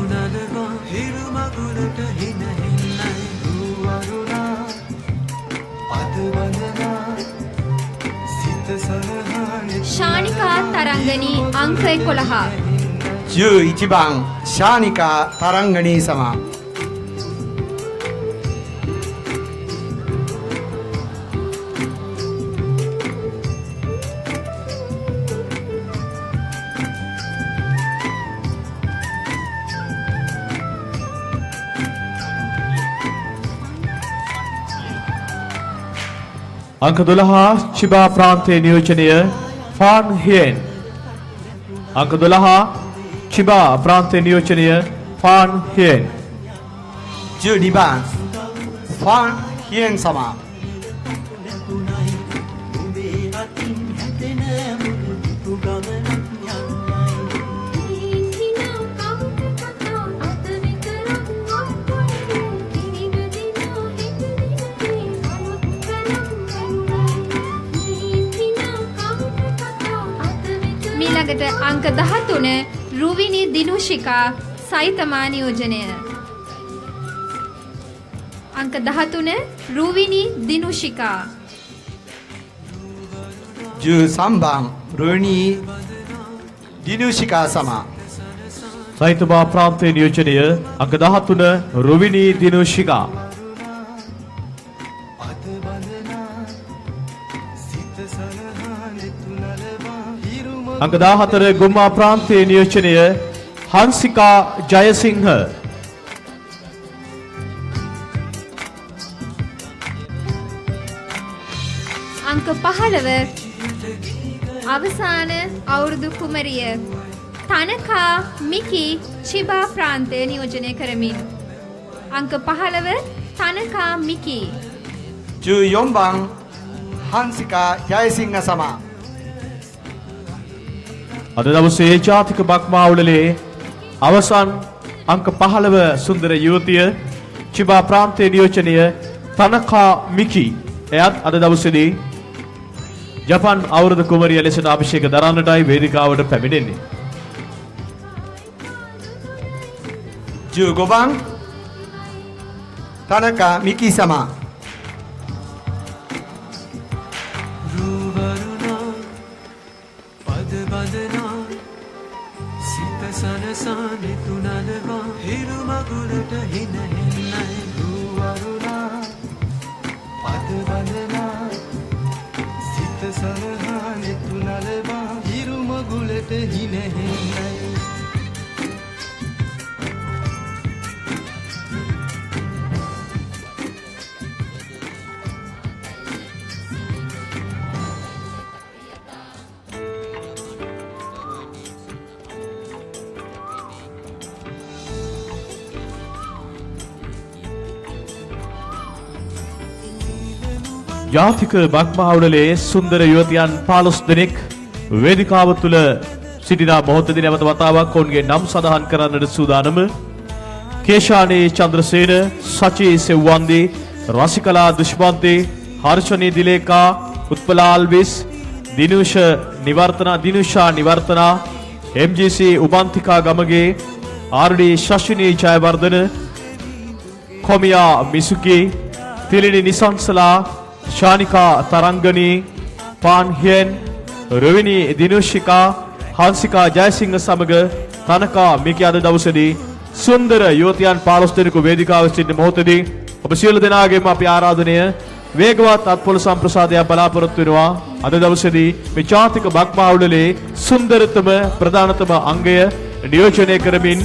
ශානිකා තරංගනී අංක 11. Ju Ichiban Shanika Tarangani Sama. අංක 12 චිබා ප්‍රාන්තයේ නියෝජනය ෆාන් හියෙන්. අංක 12 චිබා ප්‍රාන්තයේ නියෝජනය ෆාන් හියෙන්. Ju Niban Fan Hien Sama. මීළඟට අංක 13 රුවිනි දිනුෂිකා සයිතමා නියෝජනය. අංක 13 Ruwini දිනුෂිකා. Ju Sambang Runi Dinushika Sama. සයිතමා ප්‍රාන්තයේ නියෝජනය අංක 13 රුවිනි දිනුෂිකා. අංක 14 ගුම්මා ප්‍රාන්තයේ නියෝජනය හංසිකා ජයසිංහ. අංක 15 අවසාන අවුරුදු කුමරිය තනකා මිකි චිබා ප්‍රාන්තය නියෝජනය කරමින් අංක 15 තනකා මිකි. Ju Yombang Hansika Jayasinga Sama. අද දවසේ ජාතික බක්මාවුලේ අවසන් අංක 15 සුන්දර යුවතිය චිබා ප්‍රාන්තීය නියෝජනය තනකා මිකි එයත් අද දවසේදී ජපාන් අවුරුදු කුමරිය ලෙසට අභිෂේක දරන්නටයි වේදිකාවට පැමිණෙන්නේ. 15番田中美希様 ජාතික බක්මාවුලේ සුන්දර යුවතියන් 15 දෙනෙක් වේදිකාව තුල සිටිනා මොහොතදී නැවත වතාවක් ඔවුන්ගේ නම් සඳහන් කරන්නට සූදානම කේෂානී චන්ද්‍රසේන, සචී සෙව්වන්දි, රසිකලා දුෂ්මන්ති, හර්ෂණී දිලේකා, උත්පලා අල්විස්, දිනුෂා නිවර්තනා, MGC උබන්තිකා ගමගේ, RD ශෂිනී ජයවර්ධන, කොමියා මිසුකි, තිලිනි නිසංසලා, ශානිකා තරංගනී, පාන් හියන්, රවිනී දිනුෂිකා, හංසිකා ජයසිංහ සමග තනකා මිකි අද දවසේදී සුන්දර යුවතියන් 15 දෙනෙකු වේදිකාවේ සිටින මොහොතදී ඔබ සියලු දෙනාගේම අපි ආරාධනය වේගවත් අත්පොළ සම්ප්‍රසාදයක් බලාපොරොත්තු වෙනවා. අද දවසේදී මේ ජාතික බක්මාවුලේ සුන්දරතම ප්‍රධානතම අංගය නියෝජනය කරමින්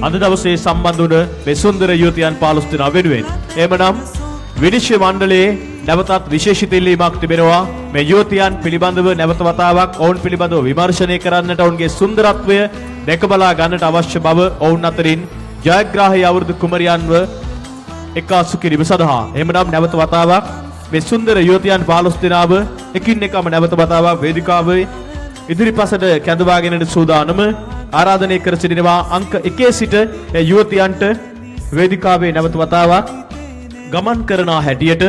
අද දවසේ සම්බන්ධ වුණ මේ සුන්දර යුවතියන් 15 දෙනා වෙනුවෙන් එමනම් විනිශ්චය මණ්ඩලයේ නැවතත් විශේෂිත ඉල්ලීමක් තිබෙනවා. මේ යුවතියන් පිළිබඳව නැවත වතාවක් ඔවුන් පිළිබඳව විමර්ශනය කරන්නට ඔවුන්ගේ සුන්දරත්වය දැක බලා ගන්නට අවශ්‍ය බව ඔවුන් අතරින් ජයග්‍රාහී අවුරුදු කුමරියන්ව එක්කාසු කිරීම සඳහා එහෙමනම් නැවත වතාවක් මේ සුන්දර යුවතියන් 15 දෙනාව එකින් එකම නැවත වතාවක් වේදිකාවේ ඉදිරිපසට කැඳවාගෙනට සූදානම ආරාධනය කර සිටිනවා. අංක 1 සිට යුවතියන්ට වේදිකාවේ නැවත වතාවක් ගමන් කරන හැටියට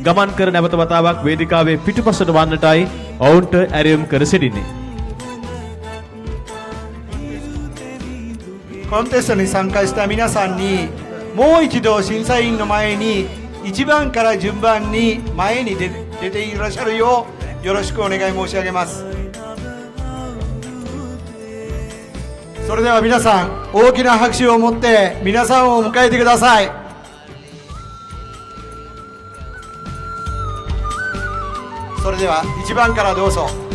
ගමන් කර නැවත වතාවක් වේදිකාවේ පිටුපසට වන්නටයි ඔවුන්ට ඇරයුම් කර සිටින්නේ. コンテストに参加した皆さんにもう一度審査員の前に1番から順番に前に出ていらっしゃるようよろしくお願い申し上げます。それでは皆さん大きな拍手を持って皆さんを迎えてください。それでは1番からどうぞ。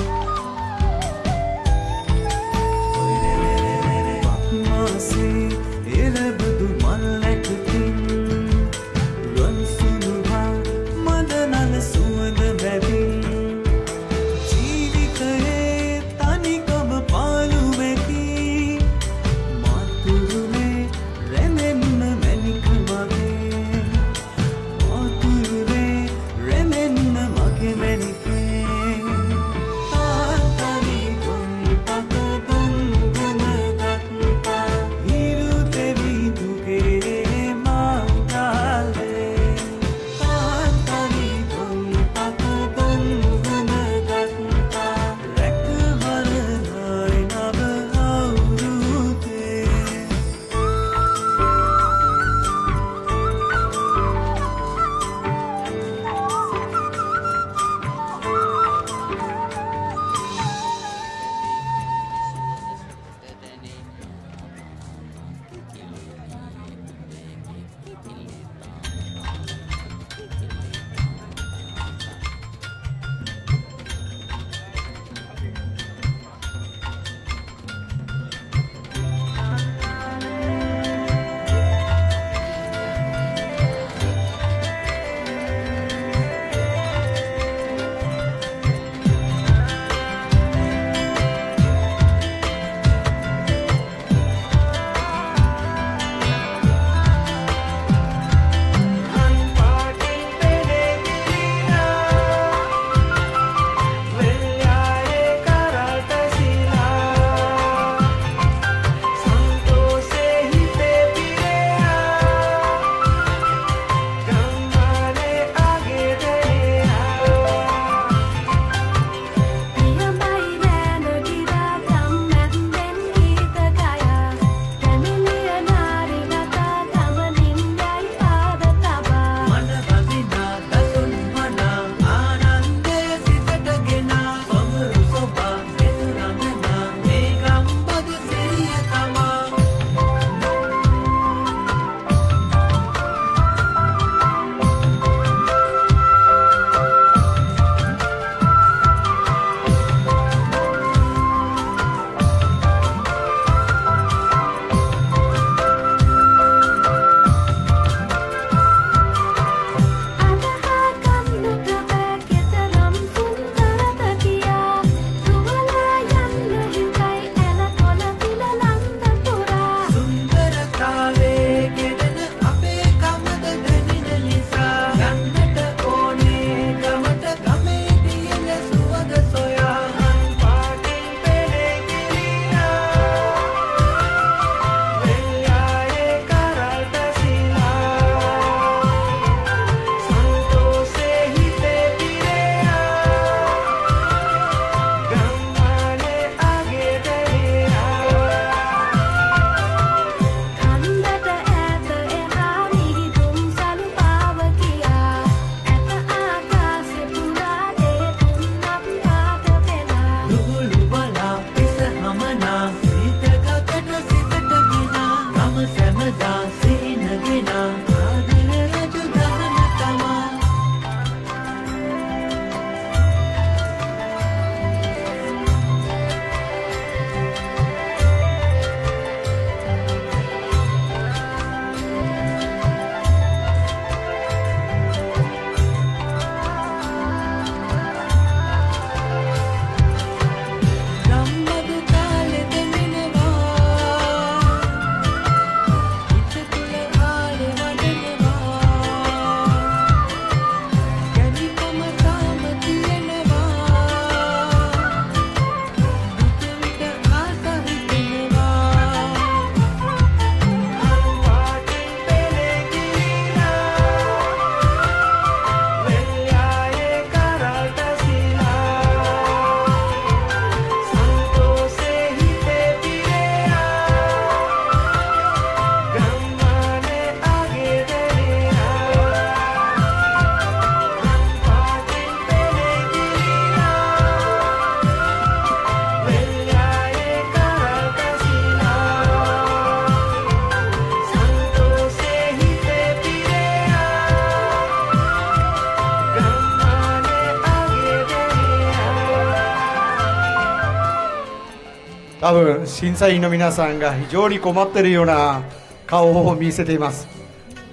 多分審査員の皆さんが非常に困っているような顔を見せています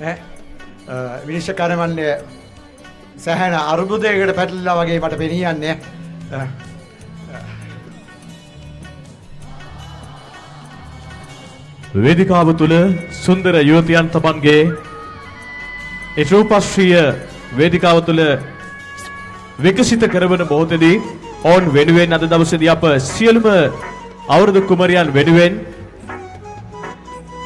ね。මිනිස්සු කරමන්නේ සහන අරුබුදයකට පැටලලා වගේ මට පෙනියන්නේ. වේදිකාව තුළ සුන්දර යුවතියන් තමන්ගේ ඒ රූපශ්‍රීය වේදිකාව තුළ විකසිත කරවන මොහොතදී ඔවුන් වෙනුවෙන් අද දවසේදී අප සියලුම අවුරුදු කුමරියන් වෙනුවෙන්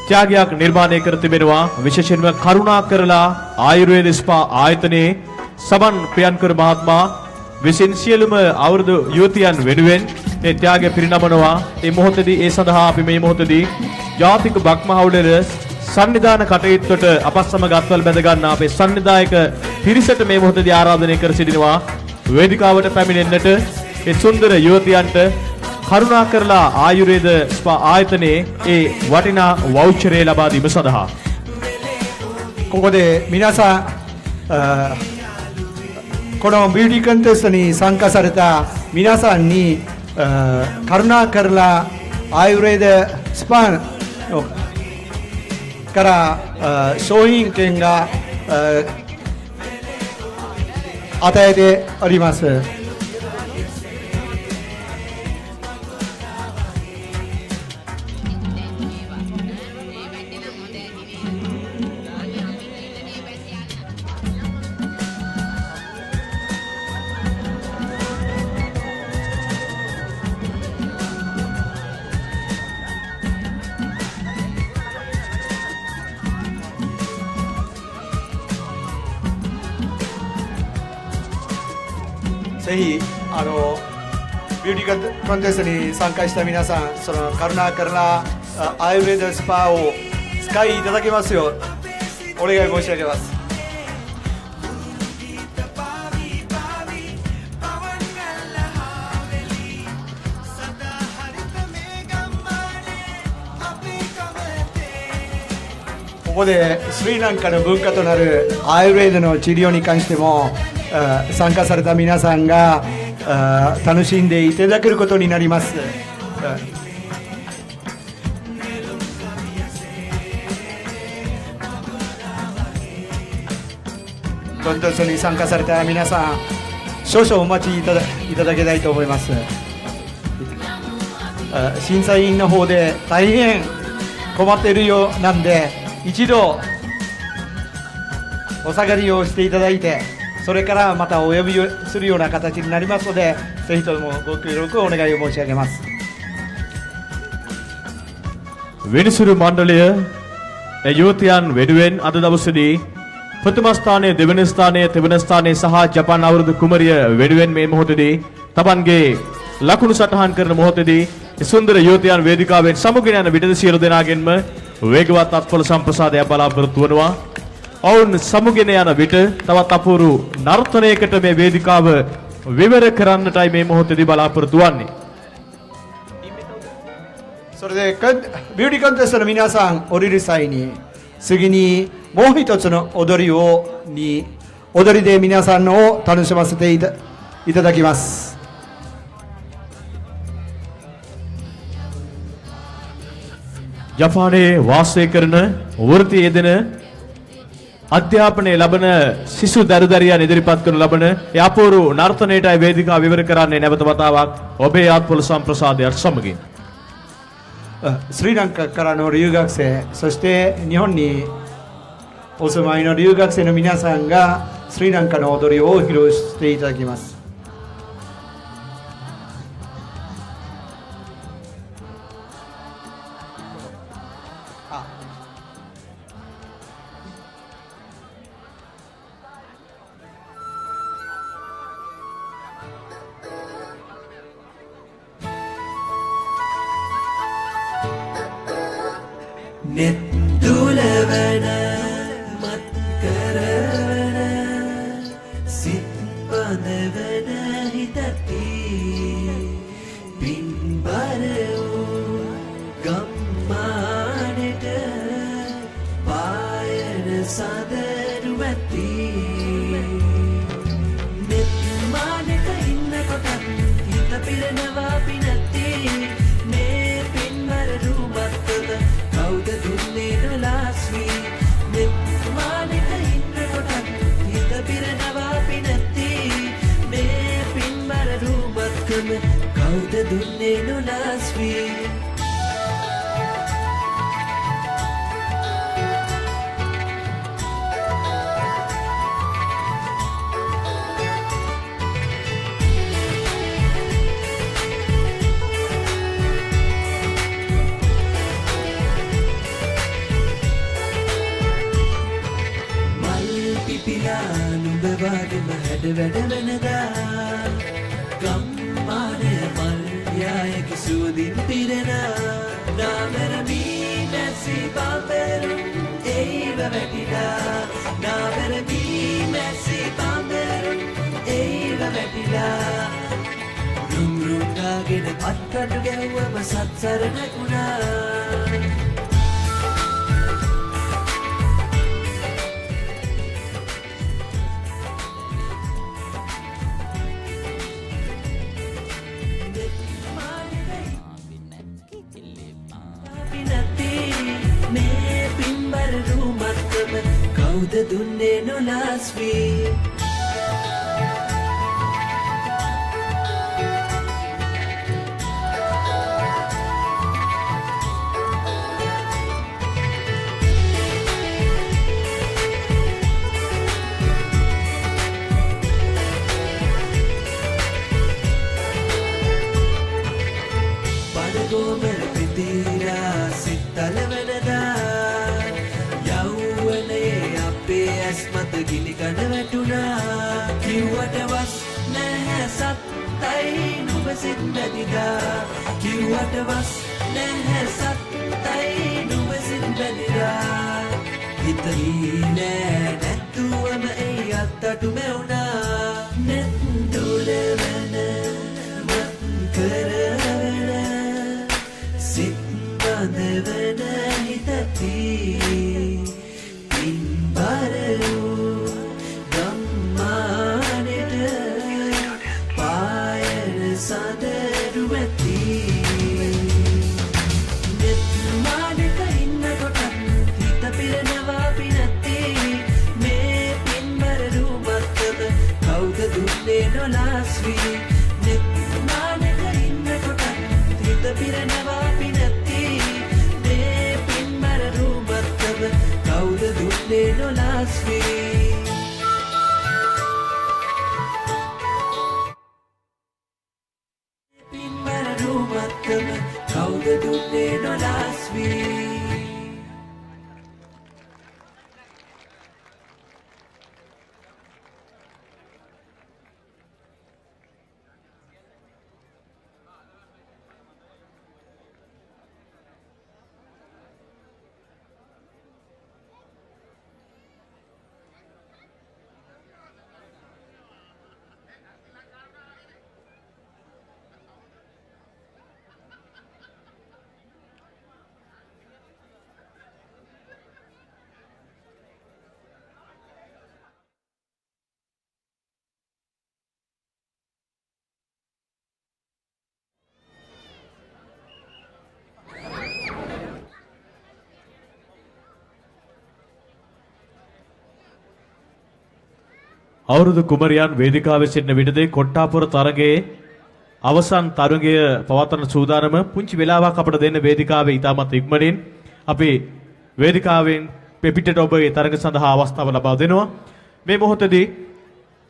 ත්‍යාගයක් නිර්මාණය කර තිබෙනවා. විශේෂයෙන්ම කරුණා කරලා ආයුර්වේද ස්පා ආයතනයේ සමන් ප්‍රියන්කර මහත්මයා විසින් සියලුම අවුරුදු යුවතියන් වෙනුවෙන් ඒ ත්‍යාගය පිරිනමනවා. ඒ මොහොතේදී ඒ සඳහා අපි මේ මොහොතේදී ජාතික බක්මහවුලේ සංවිධාන කටයුත්තට අප සමග අත්වල බැඳ ගන්න අපේ සංවිධායක පිරිසට මේ මොහොතේදී ආරාධනය කර සිටිනවා. වේදිකාවට පැමිණෙන්නට ඒ සුන්දර යුවතියන්ට කරුණා කරලා ආයුර්වේද ස්පා ආයතනයේ ඒ වටිනා වවුචරය ලබා දීම සඳහා ここで皆さんこのビューティーコンテストに参加された皆さんにカルナカルラアイウレードスパンから商品券が与えております。ぜひビューティーコンテストに参加した皆さん、そのカルナーからアイウェイドスパを使いいただけますようお願い申し上げます。ここでスリランカの文化となるアイウェイドの治療に関しても参加された皆さんが楽しんでいただけることになります。コンテストに参加された皆さん、少々お待ちいただきたいと思います。審査員の方で大変困っているようなんで、一度お下がりをしていただいて、それからまたお呼びするような形になりますので、ぜひともご協力をお願いを申し上げます。 වෙනිසුරු මණ්ඩලය යුවතියන් වෙනුවෙන් අද දවසේදී ප්‍රථම ස්ථානයේ දෙවන ස්ථානයේ තෙවන ස්ථානයේ සහ ජපාන් අවුරුදු කුමරිය වෙනුවෙන් මේ මොහොතේදී තමන්ගේ ලකුණු සටහන් කරන මොහොතේදී සුන්දර යුවතියන් වේදිකාවෙන් සමුගෙන යන විටද සියලු දෙනාගෙන්ම වේගවත් අත්පොළ සම්ප්‍රසාදයක් බලාපොරොත්තු වෙනවා. ඔවුන් සමුගෙන යන විට තවත් අපූර්ව නර්තනයකට මේ වේදිකාව විවර කරන්නටයි මේ මොහොතේදී බලාපොරොත්තු වෙන්නේ. それでビューティーコンテストの皆さん降りる際に次にもう一つの踊りで皆さんを楽しませていただきます。 ජපානයේ වාසය කරන වෘත්ති යෙදෙන අධ්‍යාපනය ලබන සිසු දරුදරියන් ඉදිරිපත් කරන ලබන ඒ අපූර්ව නර්තනයටයි වේදිකාව විවර කරන්නේ නැවත වතාවක් ඔබේ අත්පොළ සම්ප්‍රසාදයට සමගින්. スリランカからの留学生、そして日本にお住まいの留学生の皆さんがスリランカの踊りを披露していただきます。 නෙත්තුලවන මත් කරවන සිත් පදවන හිතති පින්බර වූ ගම්මානට පායන සදරුවති නෙත්මානක ඉන්න කොටත් හිත පිරනවා පිනති මේ දුන්නේ නොලාස් වී නුඹවාගෙම හැඩ වැඩ වෙනදා ගම්මානය මල්යායකි සුවදින් පිරෙනා නාමරමී මැසි බාපැරුම් ඒව වැටිලා නාමරමී මැසි බාපැරුම් ඒව වැටිලා රුම්රුම්ගාගෙන පත්කටු ගැව්වම සත්සරණකුණා කවුද දුන්නේ නොලාස් වී බඩගෝමර පිතිරා සිත්තල වෙනදා මත ගිනි කඩ වැටුණා කිව්වට වස් නැහැ සත්තයි නුඹ සිත් බැඳිලා කිව්වට වස් නැහැ සත්තයි නුඹ සිත් බැඳිලා හිතේ නෑ නැතුවම ඒ අත්තටු මෙවුණා නැත් දුලවන මත් කරවන සිත් බඳවන හිතති අවුරුදු කුමරියන් වේදිකාවේ සිටින විටදී කොට්ටාපුර තරගයේ අවසන් තරගය පවත්වන සූදානම පුංචි වෙලාවක් අපට දෙන්න වේදිකාවේ ඉතාමත් ඉක්මනින් අපි වේදිකාවෙන් පිටිට ඔබේ තරග සඳහා අවස්ථාව ලබා දෙනවා. මේ මොහොතේදී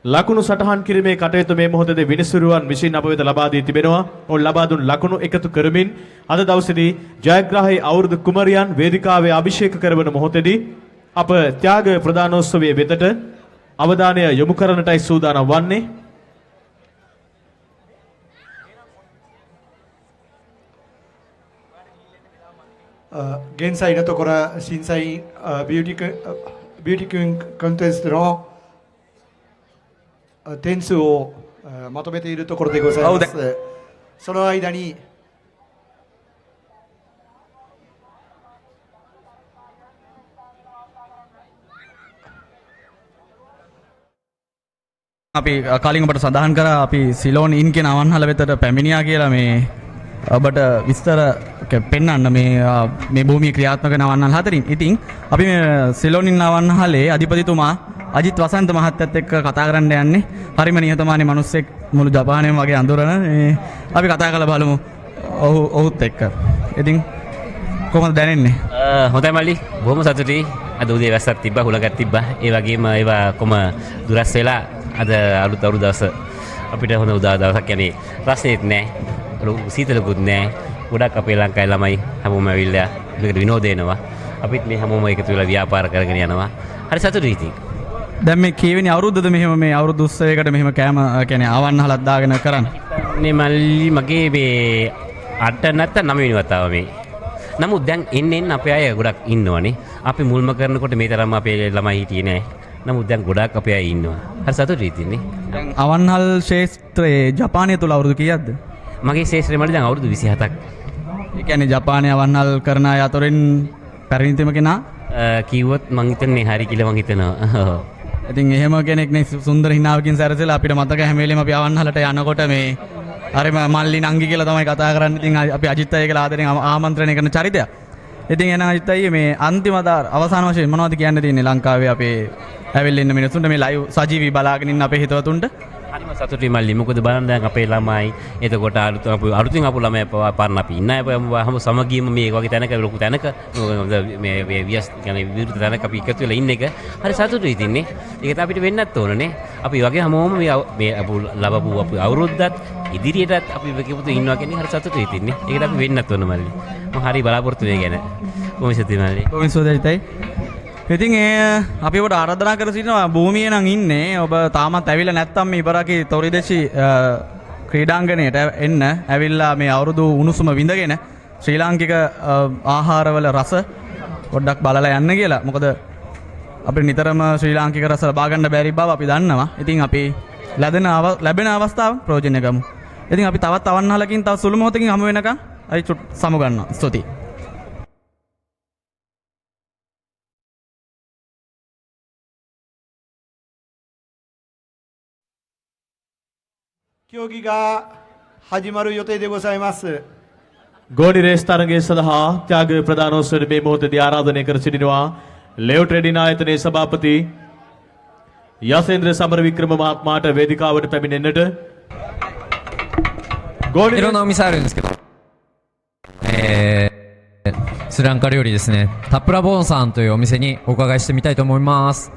ලකුණු සටහන් කිරීමේ කටයුතු මේ මොහොතේදී විනිසුරුවන් විසින් අප වෙත ලබා දී තිබෙනවා. ඔවුන් ලබා දුන් ලකුණු එකතු කරමින් අද දවසේදී ජයග්‍රාහී අවුරුදු කුමරියන් වේදිකාවේ අභිෂේක කරවන මොහොතේදී අප ත්‍යාග ප්‍රදානෝත්සවයේ වෙතට අවධානය යොමු කරන්නටයි සූදානම් වන්නේ. ගෙන්සයි නතොකර සින්සයි beauty queen contest の点数をまとめているところでございます。その間にඅපි කලින් ඔබට සඳහන් කරා අපි සිලෝන් ඉන් කියන අවන්හල වෙතට පැමිණියා කියලා මේ ඔබට විස්තර පෙන්වන්න මේ භූමියේ ක්‍රියාත්මක නවන්නල් හතරින්. ඉතින් අපි මේ සිලෝන් ඉන් අවන්හලේ අධිපතිතුමා අජිත් වසන්ත මහත්තයත් එක්ක කතා කරන්න යන්නේ. හරිම නිහතමානී මිනිස්සෙක් මුළු ජපානයම වගේ අඳුරන. අපි කතා කරලා බලමු ඔහුත් එක්ක. ඉතින් කොහොමද දැනෙන්නේ? හොඳයි මල්ලි. බොහොම සතුටුයි. අද උදේ වැස්සක් තිබ්බා, හුලඟක් තිබ්බා. ඒ වගේම ඒවා කොම දුරස් වෙලා අද අලුත් අවුරුදු දවස අපිට හොඳ උදා දවසක් යන්නේ. රස්නෙත් නැහැ. සීතලකුත් නැහැ. ගොඩක් අපේ ලංකාවේ ළමයි හැමෝම ඇවිල්ලා මේකට විනෝද වෙනවා. අපිත් මේ හැමෝම එකතු වෙලා ව්‍යාපාර කරගෙන යනවා. හරි සතුටුයි ඉතින්. දැන් මේ කීවෙනි අවුරුද්දද මෙහෙම මේ අවුරුදු උත්සවයකට මෙහෙම කෑම කියන්නේ ආවන්නහලක් දාගෙන කරන්නේ? මේ මල්ලි මගේ මේ 8 නැත්නම් 9 වෙනි වතාව මේ. නමුත් දැන් එන්න අපේ අය ගොඩක් ඉන්නවනේ. අපි මුල්ම කරනකොට මේ තරම් අපේ ළමයි හිටියේ නෑ. නමුත් දැන් ගොඩක් අපේ අය ඉන්නවා. හරි සතුටුයි ඉතින්නේ. දැන් අවන්හල් ක්ෂේත්‍රයේ ජපානයේ තුල අවුරුදු කීයක්ද? මගේ ශේෂ්ත්‍රය මල්ලි දැන් අවුරුදු 27ක්. ඒ කියන්නේ ජපානයේ අවන්හල් කරන අය අතරින් පැරණිතම කෙනා කිව්වොත් මං හිතන්නේ හරි කියලා මං හිතනවා. ඉතින් එහෙම කෙනෙක් නේ සුන්දර හිනාවකින් සැරසෙලා අපිට මතක හැම වෙලේම අපි අවන්හලට යනකොට මේ අර මල්ලි නංගි කියලා තමයි කතා කරන්නේ. ඉතින් අපි අජිත් අය කියලා ආදරෙන් ආමන්ත්‍රණය කරන චරිතයක්. ඉතින් එන අජිත් අය මේ අන්තිම අවසාන වශයෙන් මොනවද කියන්න තියෙන්නේ ලංකාවේ අපේ ඇවිල්ලා ඉන්න මිනිස්සුන්ට මේ ලයිව් සජීවී බලාගෙන ඉන්න අපේ හිතවතුන්ට? හරිම සතුටුයි මල්ලි. මොකද බලන්න දැන් අපේ ළමයි එතකොට අලුතින් ආපු ළමයි පාරන අපි ඉන්න අය හැම සමගියම මේ වගේ තැනක ලොකු තැනක මේ වියස් කියන්නේ විරුද්ධ තැනක අපි එකතු වෙලා ඉන්න එක හරි සතුටුයි ඉතින්නේ. ඒක අපිට වෙන්නත් ඕනනේ. අපි වගේ හැමෝම මේ ලබපු අපි අවුරුද්දත් ඉදිරියටත් අපි එකතු ඉන්නවා කියන්නේ හරි සතුටුයි ඉතින්නේ. ඒකට අපි වෙන්නත් ඕන මල්ලි. මම හරි බලාපොරොත්තු වෙයි ගැන. කොහොමද සිතේ මල්ලි? කොහොමද සෝදයිතයි? ඉතින් අපි ඔබට ආරාධනා කර සිටිනවා භූමියේ නම් ඉන්නේ ඔබ තාමත් ඇවිල්ලා නැත්නම් මේ ඉබරකි තොරිදෙසි ක්‍රීඩාංගණයට එන්න ඇවිල්ලා මේ අවුරුදු උණුසුම විඳගෙන ශ්‍රී ලාංකික ආහාරවල රස පොඩ්ඩක් බලලා යන්න කියලා. මොකද අපිට නිතරම ශ්‍රී ලාංකික රස ලබා ගන්න බැරි බව අපි දන්නවා. ඉතින් අපි ලැබෙන අවස්ථාව ප්‍රයෝජන ගමු. ඉතින් අපි තවත් අවන්හලකින් තව සුළු මොහොතකින් හමු වෙනකන් අයි සමු ගන්නවා. ස්තුතියි. 競技が始まる予定でございます。 ගෝනි රේස් තරගය සඳහා ත්‍යාග ප්‍රදානෝත්සවයේ මේ මොහොතේදී ආරාධනය කර සිටිනවා ලෙව් ට්‍රේඩින් ආයතනයේ සභාපති යසේන්ද්‍ර සමරවික්‍රම මහත්මයාට වේදිකාවට පැමිණෙන්නට. いろんなお店あるんですけど、スリランカ料理ですね。タプラボーンさんというお店にお伺いしてみたいと思います。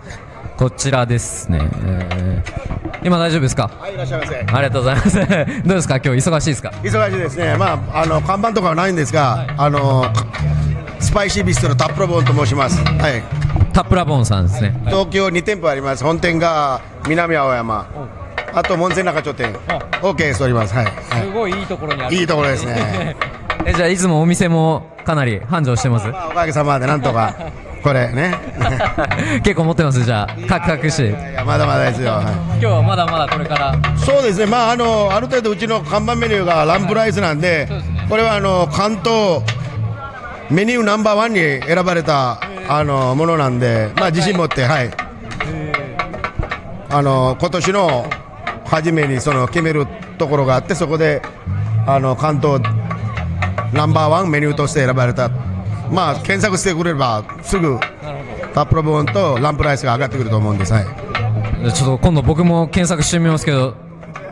こちらですね。今大丈夫ですか？はい、いらっしゃいませ。ありがとうございます。どうですか？今日忙しいですか？忙しいですね。まあ看板とかはないんですが、スパイシービストロタプラボーンと申します。はい。タプラボーンさんですね。東京2店舗あります。本店が南青山。あと門前仲町店。OK しております。はい。すごいいいところにある。いいところですね。じゃあいつもお店もかなり繁盛してます。おかげさまでなんとかこれね。結構持ってますじゃあカクカクして。いやまだまだですよ。今日はまだまだこれから。そうですね。まあある程度うちの看板メニューがランプライスなんで、これは関東メニューナンバーワンに選ばれたものなんで、まあ自信持ってはい。今年の初めに決めるところがあって、そこで関東ナンバーワンメニューとして選ばれた。まあ検索してくれればすぐタップロボーンとランプライスが上がってくると思うんです。はい。ちょっと今度僕も検索してみますけど、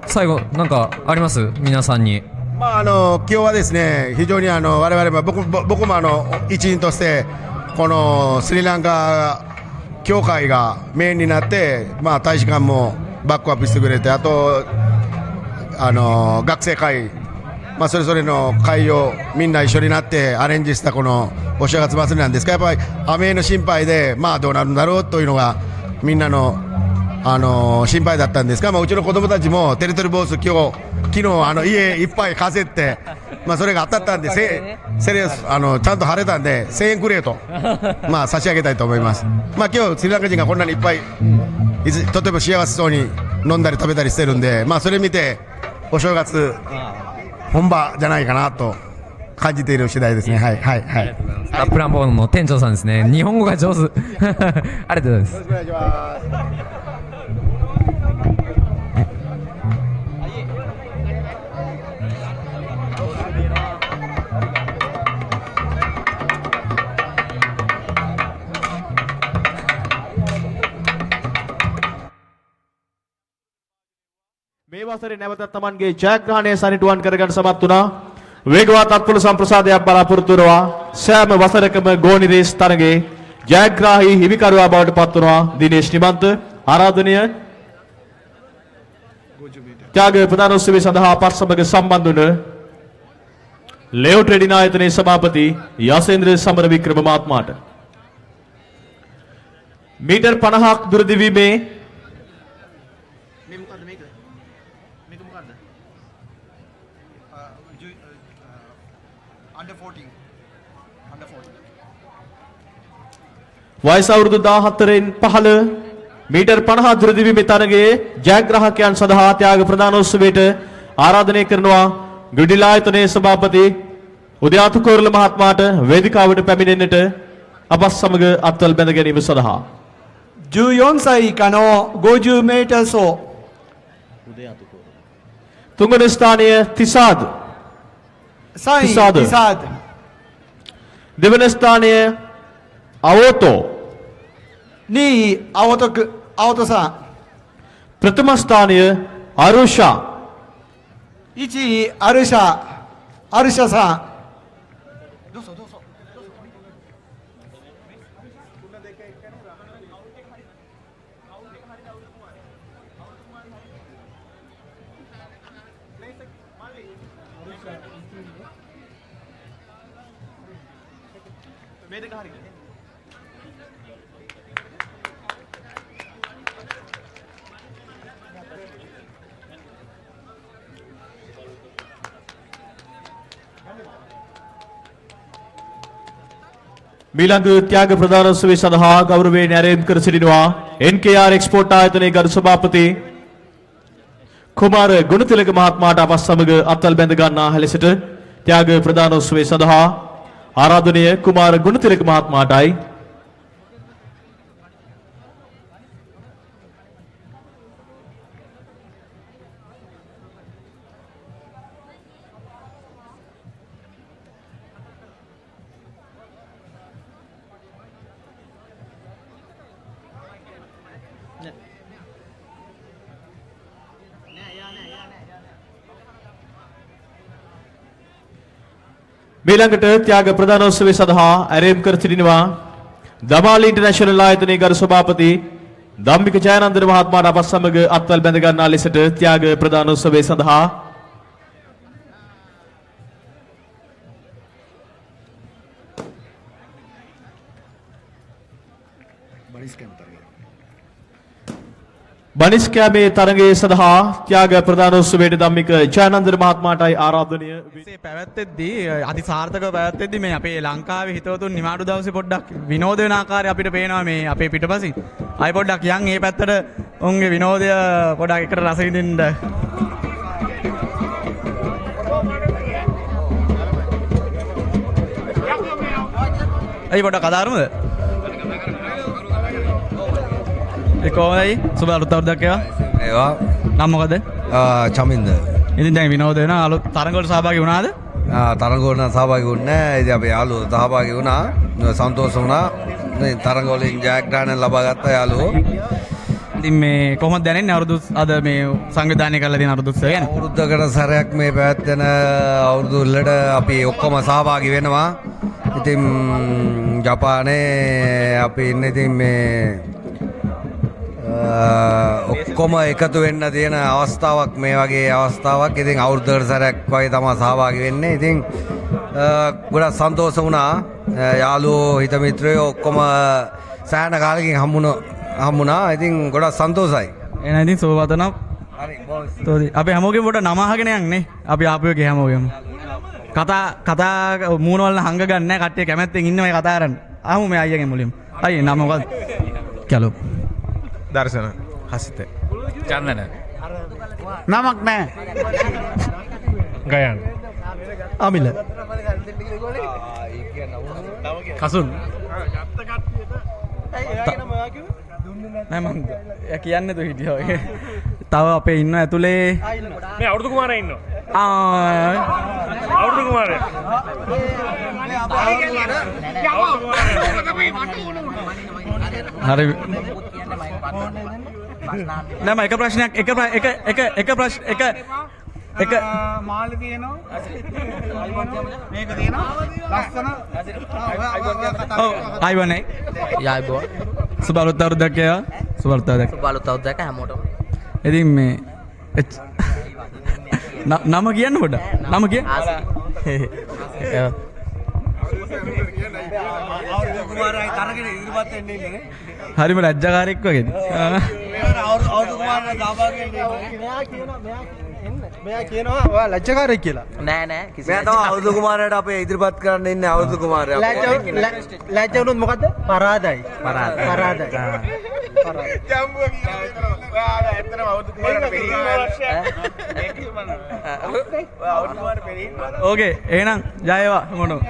最後なんかあります皆さんに？まあ今日はですね、非常に我々も僕も一員としてこのスリランカ協会がメインになって、まあ大使館もバックアップしてくれて、あと学生会、まあそれぞれの会をみんな一緒になってアレンジしたこのお正月祭りなんですが、やっぱり雨の心配でまあどうなるんだろうというのがみんなの心配だったんですが、まあうちの子供たちもテレトルボース昨日家いっぱい風って、まあそれが当たったんでちゃんと晴れたんで1000円くれとまあ差し上げたいと思います。まあ今日スリランカ人がこんなにいっぱいとても幸せそうに飲んだり食べたりしてるんで、まあそれ見てお正月本場じゃないかなと感じている次第ですね。はいはいはい。タップランボーンの店長さんですね。日本語が上手。ありがとうございます。よろしくお願いします。වසරේ නැවතත් Tamanගේ ජයග්‍රහණය සනිටුවන් කරගන්න සමත් වුණා. වේගවත් අත්පොළ සම්ප්‍රසාදයක් බලාපොරොත්තු වෙනවා. සෑම වසරකම ගෝනි රේස් තරගයේ ජයග්‍රාහී හිමිකරුවා බවට පත් වුණා දිනේෂ් නිමන්ත. ආරාධනීය ත්‍යාග ප්‍රදානෝත්සවය සඳහා අපත් සමග සම්බන්ධ වුණ ලෙෝ ට්‍රේඩින් ආයතනයේ සභාපති යසේන්ද්‍ර සමරවික්‍රම මහත්මයාට මීටර් 50ක් දුර දිවීමේ වයස අවුරුදු 14න් 15 මීටර් 50 දුර දිවීමේ තරගයේ ජයග්‍රාහකයන් සඳහා ත්‍යාග ප්‍රදානෝත්සවයට ආරාධනය කරනවා ගුඩිලා ආයතනයේ සභාපති උදයාතු කෝරළ මහත්මයාට වේදිකාවට පැමිණෙන්නට අපත් සමග අත්වල බැඳ ගැනීම සඳහා 14歳以下の50メーター走තුන්වන ස්ථානය තිසාද් 3位ティサード දෙවන ස්ථානය අවෝතෝ 2位青戸さん ප්‍රථම ස්ථානය අරුෂා 1位アルシャさんමීළඟ ත්‍යාග ප්‍රදානෝත්සවය සඳහා ගෞරවයෙන් ඇරයුම් කර සිටිනවා NKR එක්ස්පෝර්ට් ආයතනයේ ගරු සභාපති කුමාර ගුණතිලක මහත්මයාට අපත් සමග අත්වල බැඳ ගන්නා ලෙසට ත්‍යාග ප්‍රදානෝත්සවය සඳහා ආරාධනීය කුමාර ගුණතිලක මහත්මයාටයි මීළඟට ත්‍යාග ප්‍රදානෝත්සවය සඳහා ඇරයුම් කර සිටිනවා දමාලි ඉන්ටර්නැෂනල් ආයතනයේ ගරු සභාපති ධම්මික ජයනන්දන මහත්මයාට අපත් සමග අත්වල බැඳ ගන්නා ලෙසට ත්‍යාග ප්‍රදානෝත්සවය සඳහා බනිස්කෑමේ තරගයේ සඳහා ත්‍යාග ප්‍රදානෝත්සවයට ධම්මික ජයනන්දන මහත්මයාටයි ආරාධනය පැවැත්වෙද්දී අති සාර්ථකව පැවැත්වෙද්දී මේ අපේ ලංකාවේ හිතවතුන් නිමාඩු දවසේ පොඩ්ඩක් විනෝද වෙන ආකාරය අපිට පේනවා මේ අපේ පිටපසින්. ආයි පොඩ්ඩක් යන් මේ පැත්තට උන්ගේ විනෝදය පොඩ්ඩක් එකට රස විඳින්න. අයි පොඩ්ඩක් අදාරුමද? කොහොමයි සුබ අලුත් අවුරුද්දක් ඒවා නම් මොකද චමින්ද ඉතින් දැන් විනෝද වෙන අලුත් තරඟවල සහභාගී වුණාද තරඟවල සහභාගී වුණේ නැහැ ඉතින් අපේ යාළුවෝ සහභාගී වුණා සන්තෝෂ වුණා මේ තරඟවලින් ජයග්‍රහණ ලබා ගත්ත යාළුවෝ ඉතින් මේ කොහොමද දැනෙන්නේ අවුරුදු අද මේ සංවිධානය කරලා තියෙන අවුරුදු උත්සවය ගැන අවුරුද්දකට සැරයක් මේ පැවැත්වෙන අවුරුදු වලට අපි ඔක්කොම සහභාගී වෙනවා ඉතින් ජපානයේ අපි ඉන්නේ ඉතින් මේ ඔක්කොම එකතු වෙන්න තියෙන අවස්ථාවක් මේ වගේ අවස්ථාවක්. ඉතින් අවුරුද්දකට සැරයක් වගේ තමයි සහභාගී වෙන්නේ. ඉතින් ගොඩක් සන්තෝෂ වුණා. යාළුවෝ හිත මිත්‍රයෝ ඔක්කොම සෑහෙන කාලෙකින් හම්බුණා. ඉතින් ගොඩක් සන්තෝෂයි. එහෙනම් ඉතින් සෝවතනම් හරි බොස්. අපි හැමෝගෙම පොඩ නම අහගෙන යන්නේ. අපි ආපු එකේ හැමෝගෙම. කතා මූණ වල හංග ගන්න නැහැ. කට්ටිය කැමැත්තෙන් ඉන්නවා මේ කතා කරන්න. අහමු මේ අයියාගෙන් මුලින්ම. අයියේ නම මොකක්ද? කැලෝ. දර්ශන හසිත චන්දන නමක් නෑ ගයන් අමිල කසුන් නෑ මං කියන්න තු හිටියෝ තව අපේ ඉන්න ඇතුලේ මේ අවුරුදු කුමාරයා ඉන්නවා අවුරුදු කුමාරයා හරි නෑ මම එක ප්‍රශ්නයක් එක ප්‍රශ්න එක මාළි තියෙනවා මේක තියෙනවා ලස්සන ඔව් ආයිවනේ යායිබෝ සුබ අවුරුද්දක් වේවා සුබ අවුරුද්දක් සුබ අවුරුද්දක් හැමෝටම ඉතින් මේ නම කියන්න පොඩ නම කිය හරිම ලැජ්ජාකාරයෙක් වගේද මෙයා කියනවා ඔයා ලැජ්ජාකාරයෙක් කියලා. නෑ නෑ කිසි මෙයා තමයි අවුරුදු කුමාරයාට අපේ ඉදිරිපත් කරන්න ඉන්නේ අවුරුදු කුමාරයා. ලැජ්ජා වුණොත් මොකද්ද? පරාදයි. පරාදයි. ජම්බුව කියලා ඔයාලා ඇත්තටම අවුරුදු කුමාරයාට පෙරහින්න. ඕකේ එහෙනම් ජය වේවා මොනෝ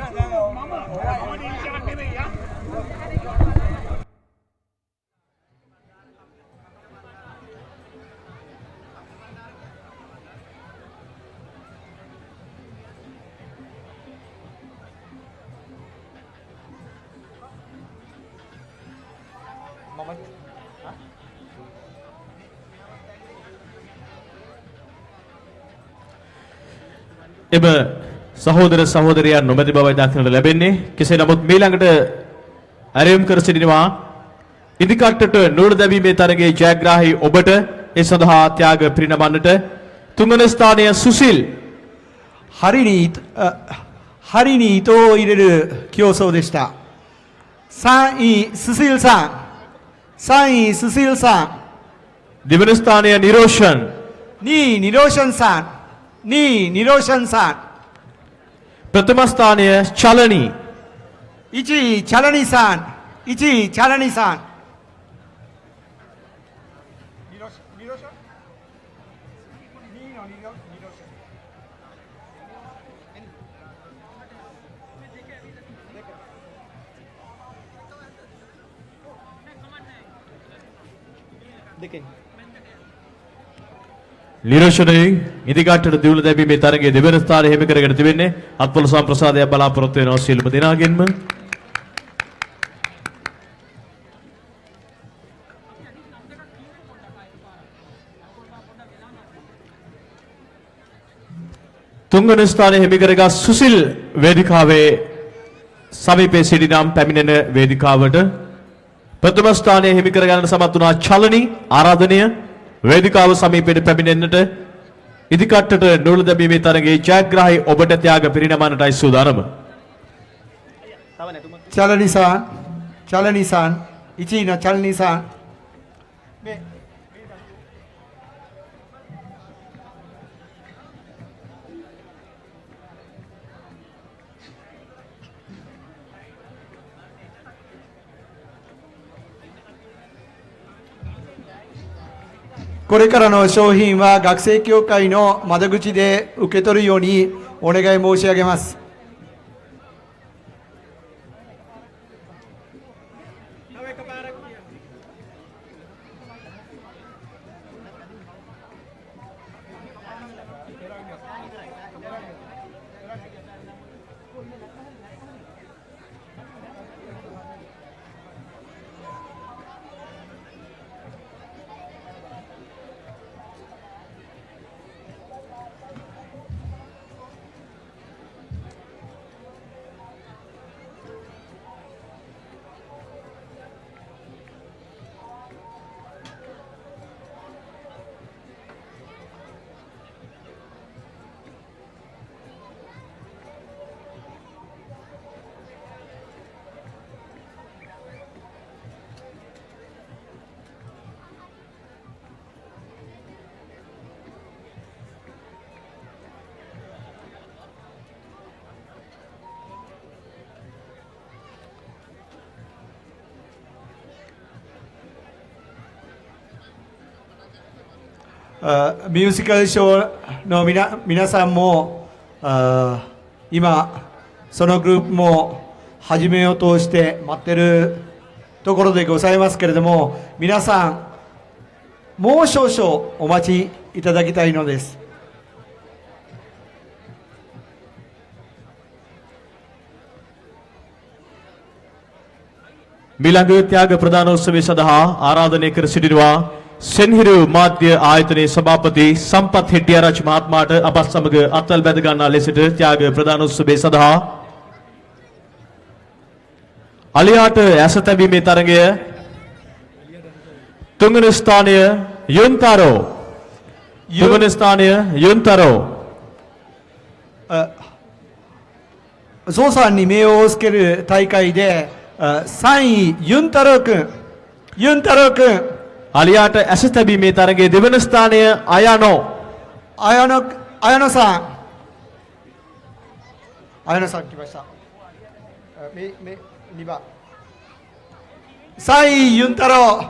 එම සහෝදර සහෝදරයන් නොමැති බවයි දක්නට ලැබෙන්නේ. කෙසේ නමුත් මීළඟට ඇරයුම් කර සිටිනවා ඉදිකට්ටට නුවර දැමීමේ තරගයේ ජයග්‍රාහී ඔබට ඒ සඳහා ත්‍යාග පිරිනමන්නට තුන්වන ස්ථානය සුසිල් 針に糸を入れる競争でした。3位スシルさん、3位スシルさん、 දෙවන ස්ථානය නිරෝෂන්, 2位ニローションさん、2位ニローションさん、 ප්‍රථම ස්ථානය චලනී, 1位チャラニさん、1位チャラニさん。නිරෝෂණයෙන් ඉදිකට්ටට දියුණු දැමීමේ තරගයේ දෙවන ස්ථානය හිමි කරගෙන තිබෙන්නේ අත්පොළ සම්ප්‍රසාදයක් බලාපොරොත්තු වෙනවා සියලුම දෙනාගෙන්ම. තුන්වන ස්ථානය හිමි කරගත් සුසිල් වේදිකාවේ සමීපයේ සිටිනම් පැමිණෙන වේදිකාවට ප්‍රථම ස්ථානය හිමි කර ගන්නට සමත් වුණා චලනී ආරාධනය වේදිකාව සමීපයට පැමිණෙන්නට ඉදිකට්ටට නුවර දැමීමේ තරගයේ ජයග්‍රාහී ඔබට ත්‍යාග පිරිනමන්නටයි සූදානම. チャラニさん、チャラニさん、1位のチャラニさん。これからの商品は学生協会の窓口で受け取るようにお願い申し上げます。ミュージカルショーの皆さんも今そのグループも始めようとして待ってるところでございますけれども、皆さんもう少々お待ちいただきたいのです。මිළඟ ත්‍යාග ප්‍රදානෝත්සවය සඳහා ආරාධනය කර සිටිනවා සෙන්හිරු මාධ්‍ය ආයතනයේ සභාපති සම්පත් හෙට්ටිආරච්චි මහත්මයාට අපත් සමග අත්වැල් බැඳ ගන්නා ලෙසට ත්‍යාග ප්‍රදාන උත්සවයේ සඳහා අලියාට ඇස තැබීමේ තරගය තුන්වන ස්ථානය යුන්තරෝ තුන්වන ස්ථානය යුන්තරෝ ゾウさんに名を付ける大会で3位ユンタロウ君අලියාට ඇස තැබීමේ තරගයේ දෙවන ස්ථානය අයනෝ 綾野さん来ました2番3位ユンタロウ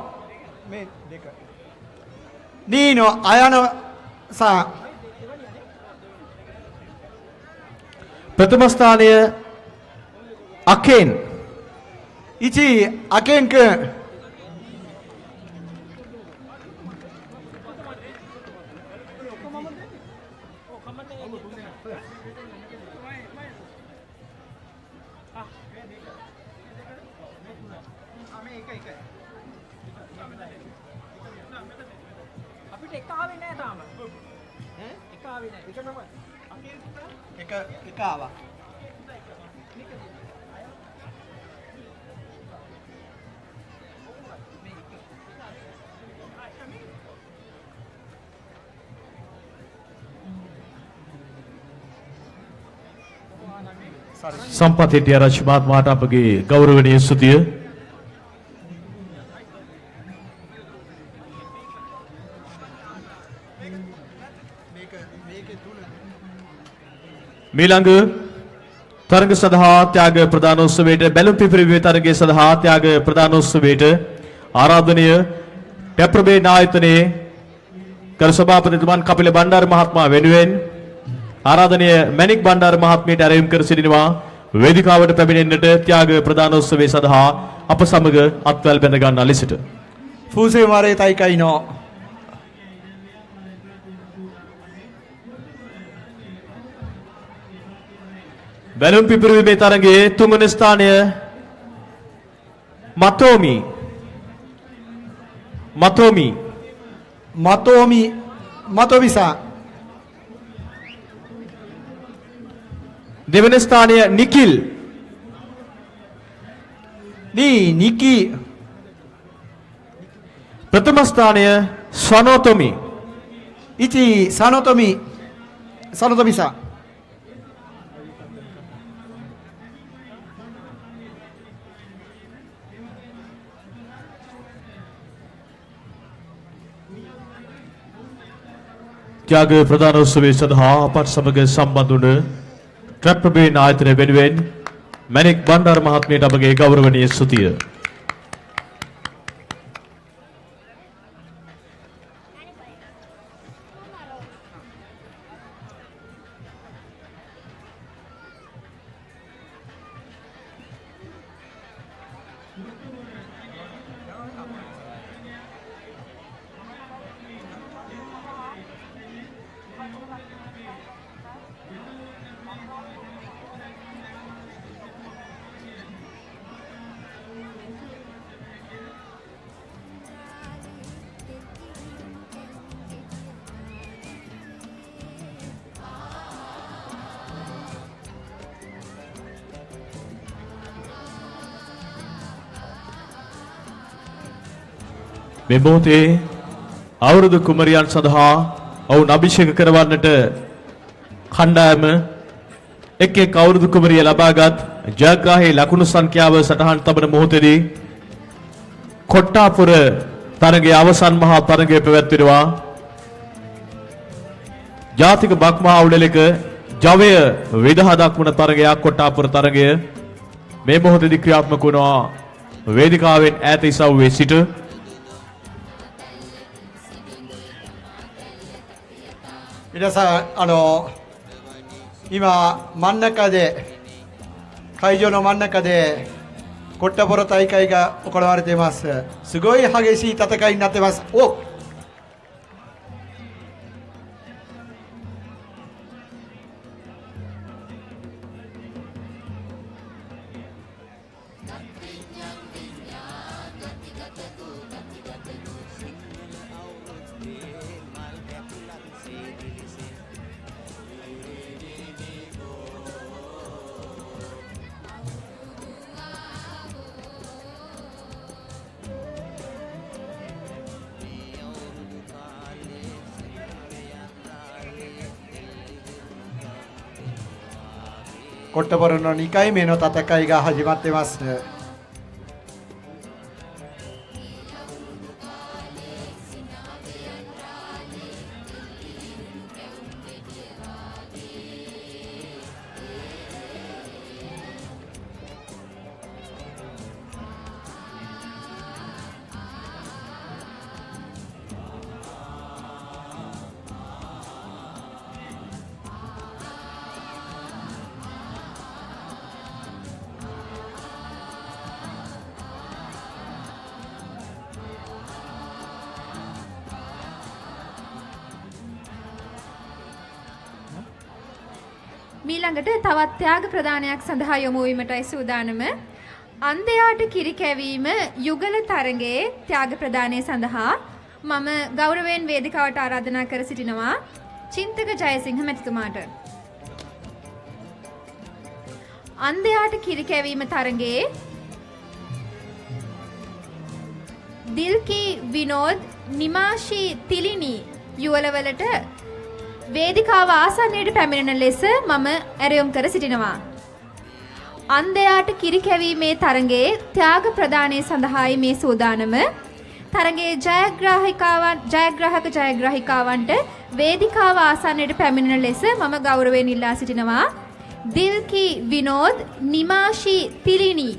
2位の綾野さん ප්‍රථම ස්ථානය අකෙන් 1位アケン君 එක ආවා සම්පත් හෙට්ටිආරච්චි මහත්මයාට අපගේ ගෞරවනීය ස්තුතිය මීළඟ තරග සඳහා ත්‍යාග ප්‍රදානෝත්සවයට බැලුම් පිපිරීමේ තරගය සඳහා ත්‍යාග ප්‍රදානෝත්සවයට ආරාධනීය ටැප්‍රබේ නායතනයේ කර සභාපතිතුමන් කපිල බණ්ඩාර මහත්මයා වෙනුවෙන් ආරාධනීය මැනික් බණ්ඩාර මහත්මියට ඇරයුම් කර සිටිනවා වේදිකාවට පැමිණෙන්නට ත්‍යාග ප්‍රදානෝත්සවය සඳහා අප සමග අත්වැල් බැඳ ගන්නා ලෙසට 風船割れ大会の බැලුම් පිපිරීමේ තරගයේ තුන්වන ස්ථානය මතෝමිさん දෙවන ස්ථානය නිකිල් 2位ニキ ප්‍රථම ස්ථානය සනෝතොමි 1位サノトミさん ත්‍යාග ප්‍රදානෝත්සවයේ සඳහා අපත් සමග සම්බන්ධ වුණ ට්‍රැප්‍රබේ නායතනය වෙනුවෙන් මැනික් බණ්ඩාර මහත්මියට අපගේ ගෞරවනීය ස්තුතිය 'මේ මොහොතේ අවුරුදු කුමරියන් සඳහා ඔවුන් අභිෂේක කරවන්නට කණ්ඩායම එක් එක් අවුරුදු කුමරිය ලබාගත් ජයග්‍රාහී ලකුණු සංඛ්‍යාව සටහන් තබන මොහොතේදී කොට්ටාපුර තරගයේ අවසන් මහා තරගය පැවැත්වෙනවා. ජාතික බක් මහා උළෙලක ජවය විදහා දක්වන තරගයක් කොට්ටාපුර තරගය මේ මොහොතේදී ක්‍රියාත්මක වනවා වේදිකාවෙන් ඈත ඉසව්වේ සිට. 皆さん今真ん中で会場の真ん中でコッタポロ大会が行われています。すごい激しい戦いになってます。おコットボールの2回目の戦いが始まってます。මීළඟට තවත් ත්‍යාග ප්‍රදානයක් සඳහා යොමු වීමටයි සූදානම. අන්ධයාට කිරි කැවීම යුගල තරඟයේ ත්‍යාග ප්‍රදානය සඳහා මම ගෞරවයෙන් වේදිකාවට ආරාධනා කර සිටිනවා චින්තක ජයසිංහ මැතිතුමාට. අන්ධයාට කිරි කැවීම තරඟයේ දිල්කී විනෝද් නිමාෂී තිලිනි යුවලවලට වේදිකාව ආසන්නයට පැමිණෙන ලෙස මම ඇරයුම් කර සිටිනවා. අන්ධයාට කිරි කැවීමේ තරඟයේ ත්‍යාග ප්‍රදානය සඳහායි මේ සූදානම. තරඟයේ ජයග්‍රාහකවන්ට වේදිකාව ආසන්නයට පැමිණෙන ලෙස මම ගෞරවයෙන් ඉල්ලා සිටිනවා. දිල්කී විනෝද් නිමාෂී තිලිනි